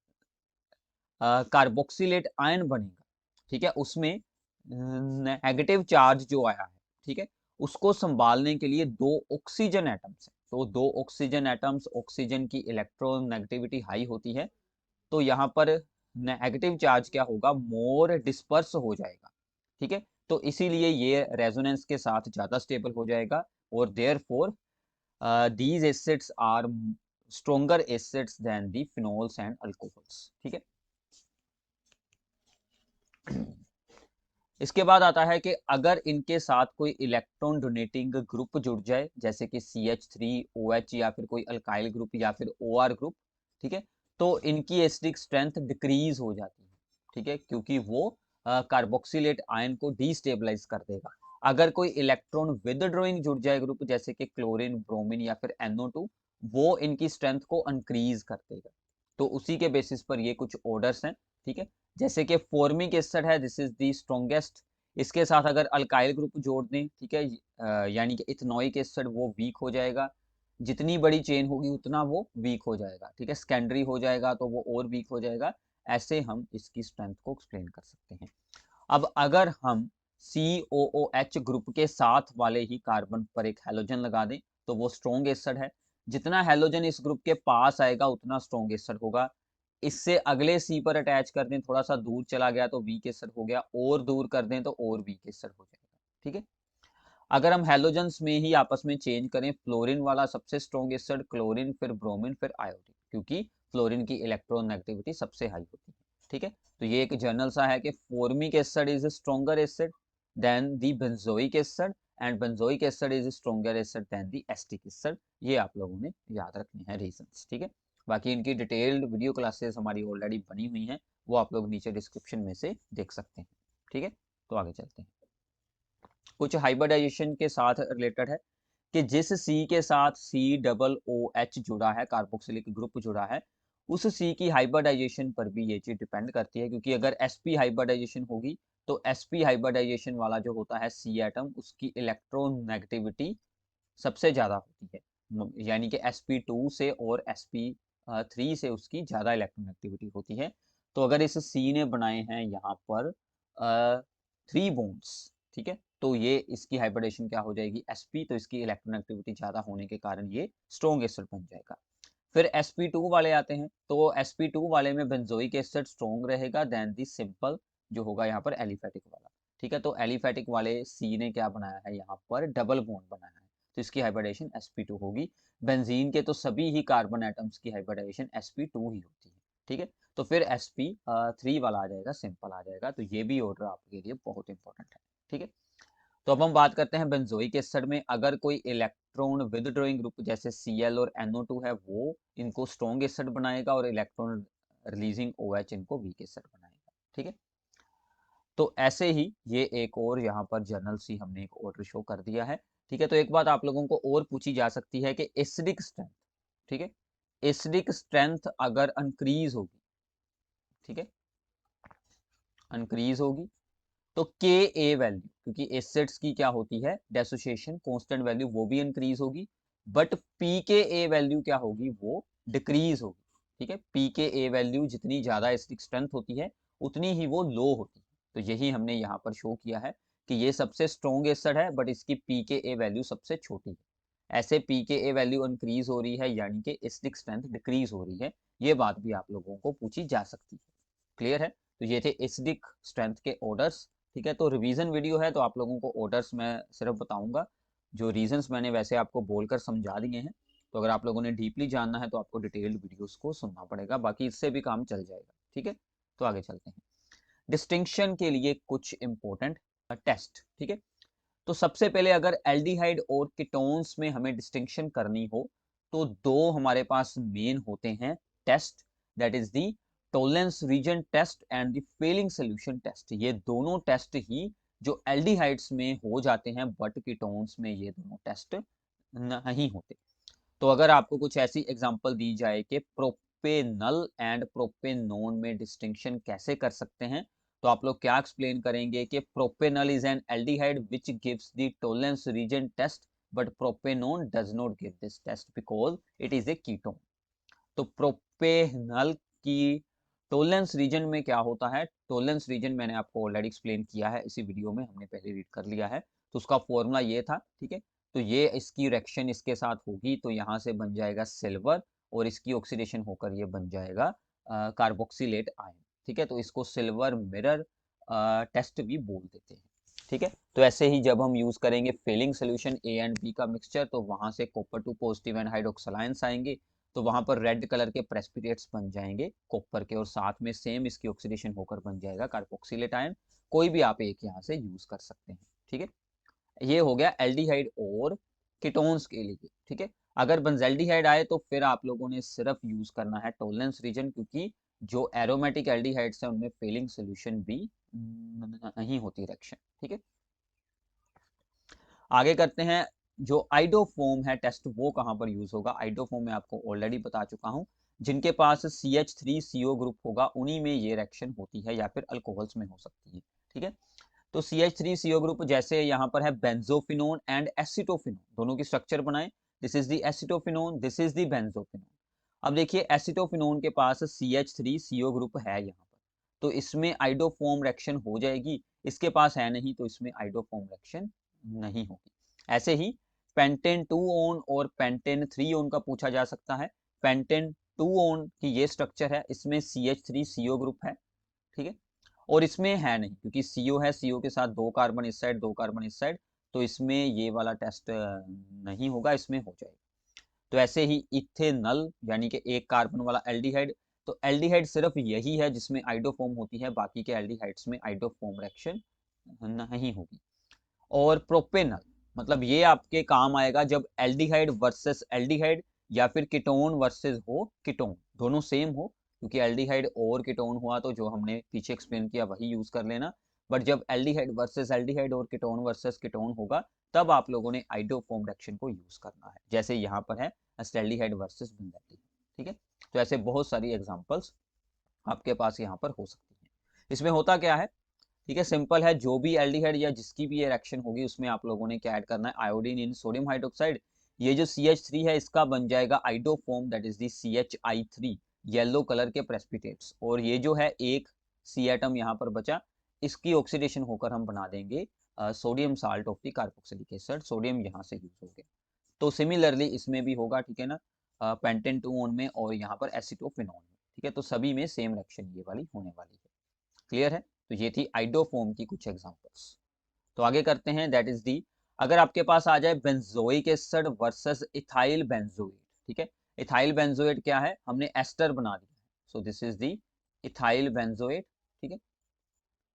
कार्बोक्सिलेट आयन बनेगा, ठीक है, उसमें नेगेटिव चार्ज जो आया है, ठीक है, उसको संभालने के लिए दो ऑक्सीजन एटम्स हैं। तो दो ऑक्सीजन एटम्स, ऑक्सीजन की इलेक्ट्रोनेगेटिविटी हाई होती है, तो यहाँ पर नेगेटिव चार्ज क्या होगा, मोर डिस्पर्स हो जाएगा। ठीक है, तो इसीलिए ये रेजोनेंस के साथ ज्यादा स्टेबल हो जाएगा और therefore these acids are stronger acids than the phenols and alcohols। ठीक है, इसके बाद आता है कि अगर इनके साथ कोई इलेक्ट्रॉन डोनेटिंग ग्रुप जुड़ जाए जैसे कि CH3OH या फिर कोई अल्काइल ग्रुप या फिर OR ग्रुप, ठीक है, तो इनकी एसिडिक स्ट्रेंथ डिक्रीज हो जाती है। ठीक है, क्योंकि वो कार्बोक्सिलेट आयन को डीस्टेबलाइज कर देगा। अगर कोई इलेक्ट्रॉन विदड्रॉइंग जुड़ जाए ग्रुप जैसे कि क्लोरीन, ब्रोमीन या फिर NO2, वो इनकी स्ट्रेंथ को इंक्रीज कर देगा। तो उसी के बेसिस पर ये कुछ ऑर्डर्स हैं। ठीक है, जैसे कि फॉर्मिक एसिड है, दिस इज दी स्ट्रॉन्गेस्ट, इसके साथ अगर अल्काइल ग्रुप जोड़ दें, ठीक है, यानी कि इथेनोइक एसिड, वो वीक हो जाएगा। जितनी बड़ी चेन होगी उतना वो वीक हो जाएगा। ठीक है, सेकेंडरी हो जाएगा तो वो और वीक हो जाएगा। ऐसे हम इसकी स्ट्रेंथ को एक्सप्लेन कर सकते हैं। अब अगर हम COOH ग्रुप के साथ वाले ही कार्बन पर एक हैलोजन लगा दें तो वो स्ट्रॉन्ग एसिड है। जितना हैलोजन इस ग्रुप के पास आएगा उतना स्ट्रॉन्ग एसिड होगा। इससे अगले C पर अटैच कर दें, थोड़ा सा दूर चला गया तो वीक एसिड हो गया, और दूर कर दें तो और वीक एसिड हो जाएगा। ठीक है, अगर हम हैलोजन्स में ही आपस में चेंज करें, फ्लोरीन वाला सबसे स्ट्रॉन्ग एसिड, क्लोरीन, फिर ब्रोमीन, फिर आयोडीन, क्योंकि फ्लोरीन की इलेक्ट्रोनेगेटिविटी सबसे हाई होती है। ठीक है, तो ये एक जर्नल सा है कि formic acid is stronger acid than the benzoic acid and benzoic acid is stronger acid than the acetic acid. ये आप लोगों ने याद रखने हैं रीजंस। ठीक है, बाकी इनकी डिटेल्ड वीडियो क्लासेस हमारी ऑलरेडी बनी हुई हैं, वो आप लोग नीचे डिस्क्रिप्शन में से देख सकते हैं। ठीक है, तो आगे चलते हैं। कुछ हाइब्रिडाइजेशन के साथ रिलेटेड है कि जिस C के साथ COOH जुड़ा है, कार्बोक्सिलिक ग्रुप जुड़ा है, उस सी की हाइब्रिडाइजेशन पर भी ये चीज डिपेंड करती है, क्योंकि अगर sp हाइब्रिडाइजेशन होगी तो sp हाइब्रिडाइजेशन वाला जो होता है सी एटम, उसकी इलेक्ट्रोनेगेटिविटी सबसे ज़्यादा होती है, यानी कि sp2 से और sp3 से उसकी ज़्यादा इलेक्ट्रोनेगेटिविटी होती है। तो अगर इस C ने बनाए हैं यहाँ पर 3 बॉन्ड्स, ठीक है, तो ये इसकी हाइब्रिडेशन क्या हो जाएगी sp, तो इसकी इलेक्ट्रोनेगेटिविटी ज़्यादा होने के कारण ये स्ट्रॉन्ग एसिड बन जाएगा। फिर sp2 वाले आते हैं, तो sp2 वाले में बेंजोइक एसिड स्ट्रॉन्ग रहेगा देन दी सिंपल जो होगा यहाँ पर एलिफेटिक वाला, ठीक है। तो एलिफेटिक वाले C ने क्या बनाया है यहाँ पर डबल बॉन्ड बनाया है, तो इसकी हाइब्रिडेशन sp2 होगी। बेंजीन के तो सभी ही कार्बन एटम्स की हाइब्रिडाइजेशन sp2 ही होती है, ठीक है। तो फिर sp3 वाला आ जाएगा, सिंपल आ जाएगा। तो ये भी ऑर्डर आपके लिए बहुत इंपॉर्टेंट है, ठीक है। तो अब हम बात करते हैं बेंजोइक एसिड में, अगर कोई इलेक्ट्रॉन विदड्रॉइंग ग्रुप जैसे Cl और NO2 है, वो इनको स्ट्रॉन्ग एसिड बनाएगा और इलेक्ट्रॉन रिलीजिंग OH इनको वीक एसिड बनाएगा, ठीक है। तो ऐसे ही ये एक और यहाँ पर जर्नल सी हमने एक ऑर्डर शो कर दिया है, ठीक है। तो एक बात आप लोगों को और पूछी जा सकती है कि एसिडिक स्ट्रेंथ, ठीक है, एसिडिक स्ट्रेंथ अगर इंक्रीज होगी, ठीक है, इंक्रीज होगी तो के ए वैल्यू, क्योंकि एसिड्स की क्या होती है डेसोसिएशन कांस्टेंट वैल्यू, वो भी इंक्रीज होगी, बट पी के ए वैल्यू क्या होगी वो डिक्रीज होगी, ठीक है। पी के ए वैल्यू जितनी ज्यादा एसिडिक स्ट्रेंथ होती है उतनी ही वो लो होती है। तो यही हमने यहाँ पर शो किया है कि ये सबसे स्ट्रॉन्ग एसिड है बट इसकी पी के ए वैल्यू सबसे छोटी है। ऐसे पी के ए वैल्यू इंक्रीज हो रही है यानी कि एसिडिक स्ट्रेंथ डिक्रीज हो रही है, ये बात भी आप लोगों को पूछी जा सकती है। क्लियर है? तो ये थे एसिडिक स्ट्रेंथ के ऑर्डर्स, ठीक है। तो रिवीजन वीडियो है तो आप लोगों को ऑर्डर्स मैं सिर्फ बताऊंगा, जो रीजंस मैंने वैसे आपको बोलकर समझा दिए हैं। तो अगर आप लोगों ने डीपली जानना है तो आपको डिटेल्ड वीडियोस को सुनना पड़ेगा, बाकी इससे भी काम चल जाएगा, ठीक है। तो आगे चलते हैं डिस्टिंक्शन के लिए कुछ इंपॉर्टेंट टेस्ट, ठीक है। तो सबसे पहले अगर एल्डिहाइड और कीटोन्स में हमें डिस्टिंक्शन करनी हो तो दो हमारे पास मेन होते हैं test, that is the Tollens reagent test and the Fehling solution test. ये दोनों टेस्ट ही जो एल्डिहाइड्स में हो जाते हैं बट कीटोन्स में ये दोनों टेस्ट नहीं होते। तो अगर आपको कुछ ऐसी एग्जांपल दी जाए कि प्रोपेनल एंड प्रोपेनोन में डिस्टिंक्शन कैसे कर सकते हैं, तो आप लोग क्या एक्सप्लेन करेंगे कि propanal is an aldehyde which gives the Tollens reagent test but propanone does not give this test because it is a ketone. तो प्रोपेनल की टॉलरेंस रीजन में क्या होता है, टॉलरेंस रीजन मैंने आपको ऑलरेडी एक्सप्लेन किया है इसी वीडियो में, हमने पहले रीड कर लिया है। तो उसका फॉर्मूला ये था, ठीक है। तो ये इसकी रिएक्शन इसके साथ होगी तो यहाँ से बन जाएगा सिल्वर और इसकी ऑक्सीडेशन होकर ये बन जाएगा कार्बोक्सिलेट आयन, ठीक है। तो इसको सिल्वर मिरर टेस्ट भी बोल देते हैं, ठीक है। तो ऐसे ही जब हम यूज करेंगे Fehling solution A and B का मिक्सचर, तो वहां से copper two positive and hydroxyl ions आएंगे, तो वहां पर रेड कलर के प्रेसिपिटेट्स बन जाएंगे कॉपर के और साथ में सेम इसकी ऑक्सीडेशन होकर बन जाएगा कार्बोक्सिलेट आयन। कोई भी आप एक यहाँ से यूज कर सकते हैं, ठीक है। ये हो गया एल्डिहाइड और कीटोन्स के लिए, ठीक है। अगर बेंजल्डिहाइड आए तो फिर आप लोगों ने सिर्फ यूज करना है टॉलरेंस रीजन, क्योंकि जो एरोमेटिक एल्डिहाइड्स है उनमें फेलिंग सोल्यूशन भी नहीं होती रिएक्शन, ठीक है। आगे करते हैं, जो आइडोफोम है टेस्ट वो कहां पर यूज होगा। आइडोफोम में आपको ऑलरेडी बता चुका हूं, जिनके पास CH3CO ग्रुप होगा उन्हीं में ये रिएक्शन होती है या फिर अल्कोहल्स में हो सकती है, ठीक है। तो CH3CO ग्रुप जैसे यहाँ पर है बेंजोफिनोन एंड एसिटोफिनोन, दोनों की स्ट्रक्चर बनाए, this is the acetophenone, this is the benzophenone. अब देखिए एसिटोफिनोन के पास CH3CO ग्रुप है यहाँ पर, तो इसमें आइडोफोम रिएक्शन हो जाएगी, इसके पास है नहीं तो इसमें आइडोफोम रिएक्शन नहीं होगी। ऐसे ही पेंटेन 2 ओन और पेंटेन 3 ओन का पूछा जा सकता है। पेंटेन 2 ओन की ये स्ट्रक्चर है, इसमें CH3CO ग्रुप है, ठीक है, और इसमें है नहीं क्योंकि CO है, CO के साथ 2 कार्बन इस साइड 2 कार्बन इस साइड, तो इसमें ये वाला टेस्ट नहीं होगा, इसमें हो जाएगा। तो ऐसे ही इथेनल यानी कि एक कार्बन वाला एल्डिहाइड, तो एल्डिहाइड सिर्फ यही है जिसमें आइडोफॉर्म होती है, बाकी के एल्डिहाइड्स में आइडोफॉर्म रिएक्शन नहीं होगी। और प्रोपेनल मतलब ये आपके काम आएगा जब एल्डिहाइड वर्सेस एल्डिहाइड या फिर कीटोन वर्सेस हो कीटोन, दोनों सेम हो, क्योंकि एल्डिहाइड और कीटोन हुआ तो जो हमने पीछे एक्सप्लेन किया वही यूज कर लेना। बट जब एल्डिहाइड वर्सेस एल्डिहाइड और कीटोन वर्सेस कीटोन होगा तब आप लोगों ने आइडोफॉर्म रिएक्शन को यूज करना है, जैसे यहाँ पर है एस्टेल्डिहाइड वर्सेस बेंजीन, ठीक है। तो ऐसे बहुत सारी एग्जांपल्स आपके पास यहाँ पर हो सकती है। इसमें होता क्या है, ठीक है, सिंपल है, जो भी एल्डिहाइड या जिसकी भी ये रिएक्शन होगी उसमें आप लोगों ने क्या ऐड करना है, आयोडीन इन सोडियम हाइड्रोक्साइड। ये जो CH3 है इसका बन जाएगा iodoform, that is the CHI3, yellow colour के प्रेसिपिटेट्स। और ये जो है एक सी एटम यहाँ पर बचा, इसकी ऑक्सीडेशन होकर हम बना देंगे sodium salt of the carboxylic acid, sodium यहाँ से यूज हो गया। तो सिमिलरली इसमें भी होगा, ठीक है ना, पेंटेन 2 में और यहाँ पर एसिटोफिनॉल में, ठीक है। तो सभी में सेम रिएक्शन ये वाली होने वाली है। क्लियर है। तो ये थी आइडोफॉर्म की कुछ एग्जांपल्स। तो आगे करते हैं, दैट इज दी, अगर आपके पास आ जाए benzoic acid versus ethyl benzoate, ठीक है। इथाइल बेंजोएट क्या है, हमने एस्टर बना दिया है, so this is the ethyl benzoate, ठीक है।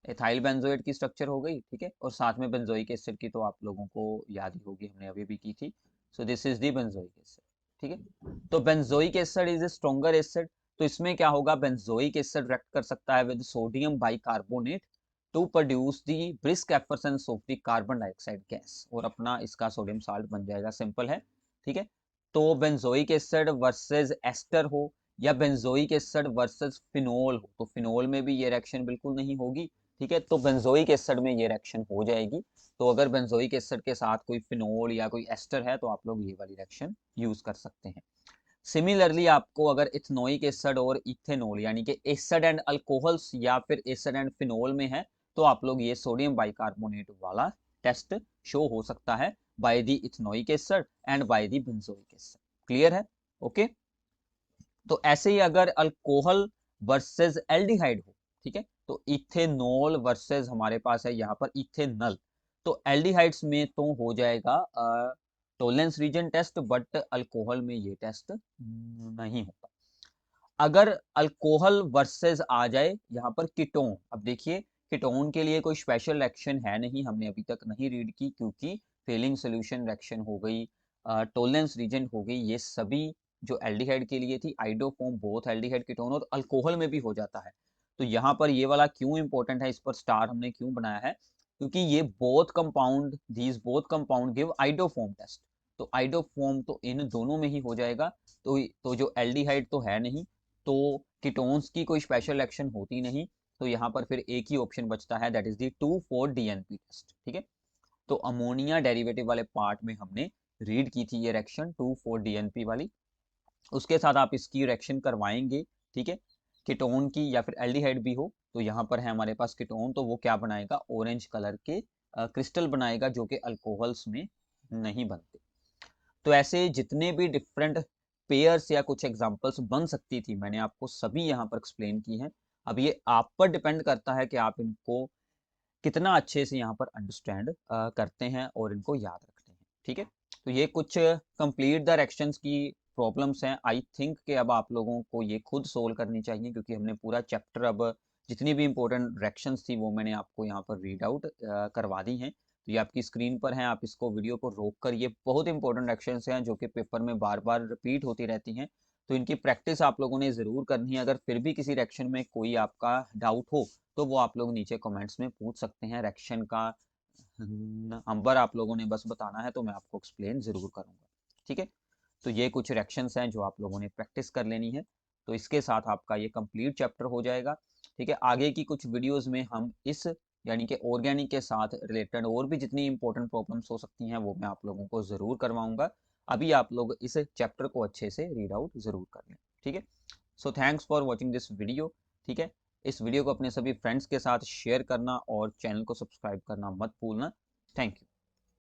इथाइल बेंजोएट की स्ट्रक्चर हो गई, ठीक है, और साथ में बेंजोइक एसिड की तो आप लोगों को याद ही होगी, हमने अभी भी की थी। सो this is the benzoic acid, ठीक है। तो benzoic acid is a stronger acid, तो इसमें क्या होगा, बेंजोइक एसिड रिएक्ट कर सकता है with sodium bicarbonate to produce the brisk effervescence of the carbon dioxide gas, और अपना इसका सोडियम साल्ट बन जाएगा, सिंपल है, ठीक है। तो बेंजोइक एसिड वर्सेस एस्टर हो या बेंजोइक एसिड वर्सेस फिनोल हो, तो फिनोल में भी ये रिएक्शन बिल्कुल नहीं होगी, ठीक है। तो बेंजोइक एसिड में ये रिएक्शन हो जाएगी। तो अगर बेंजोइक एसिड के साथ कोई फिनोल या कोई एस्टर है तो आप लोग ये वाली रिएक्शन यूज कर सकते हैं। सिमिलरली आपको अगर इथेनोइक एसिड और इथेनॉल यानी कि एसिड एंड अल्कोहल्स या फिर एसिड एंड फिनोल में है, तो आप लोग ये सोडियम बाइकार्बोनेट वाला टेस्ट शो हो सकता है by the ethanoic acid and by the benzoic acid. Clear है, ओके। तो ऐसे ही अगर अल्कोहल वर्सेस एल्डिहाइड हो, ठीक है, तो इथेनॉल वर्सेस हमारे पास है यहाँ पर इथेनल, तो एल्डिहाइड्स में तो हो जाएगा Tollens reagent test, but alcohol में ये टेस्ट नहीं होता। अगर अल्कोहल वर्सेस आ जाए यहाँ पर कीटोन, अब देखिए कीटोन के लिए कोई स्पेशल रिएक्शन है नहीं, हमने अभी तक नहीं रीड की, क्योंकि फेलिंग सोल्यूशन रिएक्शन हो गई, टोलेंस रीजन हो गई, ये सभी जो एल्डिहाइड के लिए थी, आइडोफॉर्म बोथ एल्डिहाइड कीटोन, और अल्कोहल में भी हो जाता है। तो यहाँ पर ये वाला क्यों इंपॉर्टेंट है, इस पर स्टार हमने क्यों बनाया है, क्योंकि ये both compound, these both compound give iodoform test, तो आइडोफॉर्म तो इन दोनों में ही हो जाएगा। तो जो एल्डिहाइड तो है नहीं, तो कीटोन्स की कोई स्पेशल एक्शन होती नहीं, तो यहाँ पर फिर एक ही ऑप्शन बचता है, that is the 2,4-DNP test, ठीक है। तो अमोनिया डेरिवेटिव वाले पार्ट में हमने रीड की थी ये रिएक्शन 2,4-DNP वाली, उसके साथ आप इसकी रिएक्शन करवाएंगे, ठीक है, कीटोन की या फिर एल्डिहाइड भी हो। तो यहाँ पर है हमारे पास कीटोन, तो वो क्या बनाएगा, ऑरेंज कलर के क्रिस्टल बनाएगा, जो कि अल्कोहल्स में नहीं बनते। तो ऐसे जितने भी डिफरेंट पेयर्स या कुछ एग्जांपल्स बन सकती थी, मैंने आपको सभी यहाँ पर एक्सप्लेन की हैं। अब ये आप पर डिपेंड करता है कि आप इनको कितना अच्छे से यहाँ पर अंडरस्टैंड करते हैं और इनको याद रखते हैं, ठीक है। तो ये कुछ कंप्लीट द रिएक्शंस की प्रॉब्लम्स हैं। आई थिंक कि अब आप लोगों को ये खुद सोल्व करनी चाहिए, क्योंकि हमने पूरा चैप्टर, अब जितनी भी इंपॉर्टेंट रिएक्शंस थी वो मैंने आपको यहाँ पर रीड आउट करवा दी हैं। तो ये आपकी स्क्रीन पर हैं, आप इसको वीडियो को रोक कर, ये बहुत इंपॉर्टेंट रिएक्शंस हैं जो कि पेपर में बार बार रिपीट होती रहती हैं, तो इनकी प्रैक्टिस आप लोगों ने ज़रूर करनी है। अगर फिर भी किसी रिएक्शन में कोई आपका डाउट हो तो वो आप लोग नीचे कमेंट्स में पूछ सकते हैं। रिएक्शन का नंबर आप लोगों ने बस बताना है, तो मैं आपको एक्सप्लेन ज़रूर करूँगा, ठीक है। तो ये कुछ रिएक्शंस हैं जो आप लोगों ने प्रैक्टिस कर लेनी है। तो इसके साथ आपका ये कंप्लीट चैप्टर हो जाएगा, ठीक है। आगे की कुछ वीडियोस में हम इस यानी कि ऑर्गेनिक के साथ रिलेटेड और भी जितनी इंपॉर्टेंट प्रॉब्लम्स हो सकती हैं वो मैं आप लोगों को ज़रूर करवाऊंगा। अभी आप लोग इस चैप्टर को अच्छे से रीड आउट ज़रूर कर लें, ठीक है। So thanks for watching this video, ठीक है। इस वीडियो को अपने सभी फ्रेंड्स के साथ शेयर करना और चैनल को सब्सक्राइब करना मत भूलना। Thank you.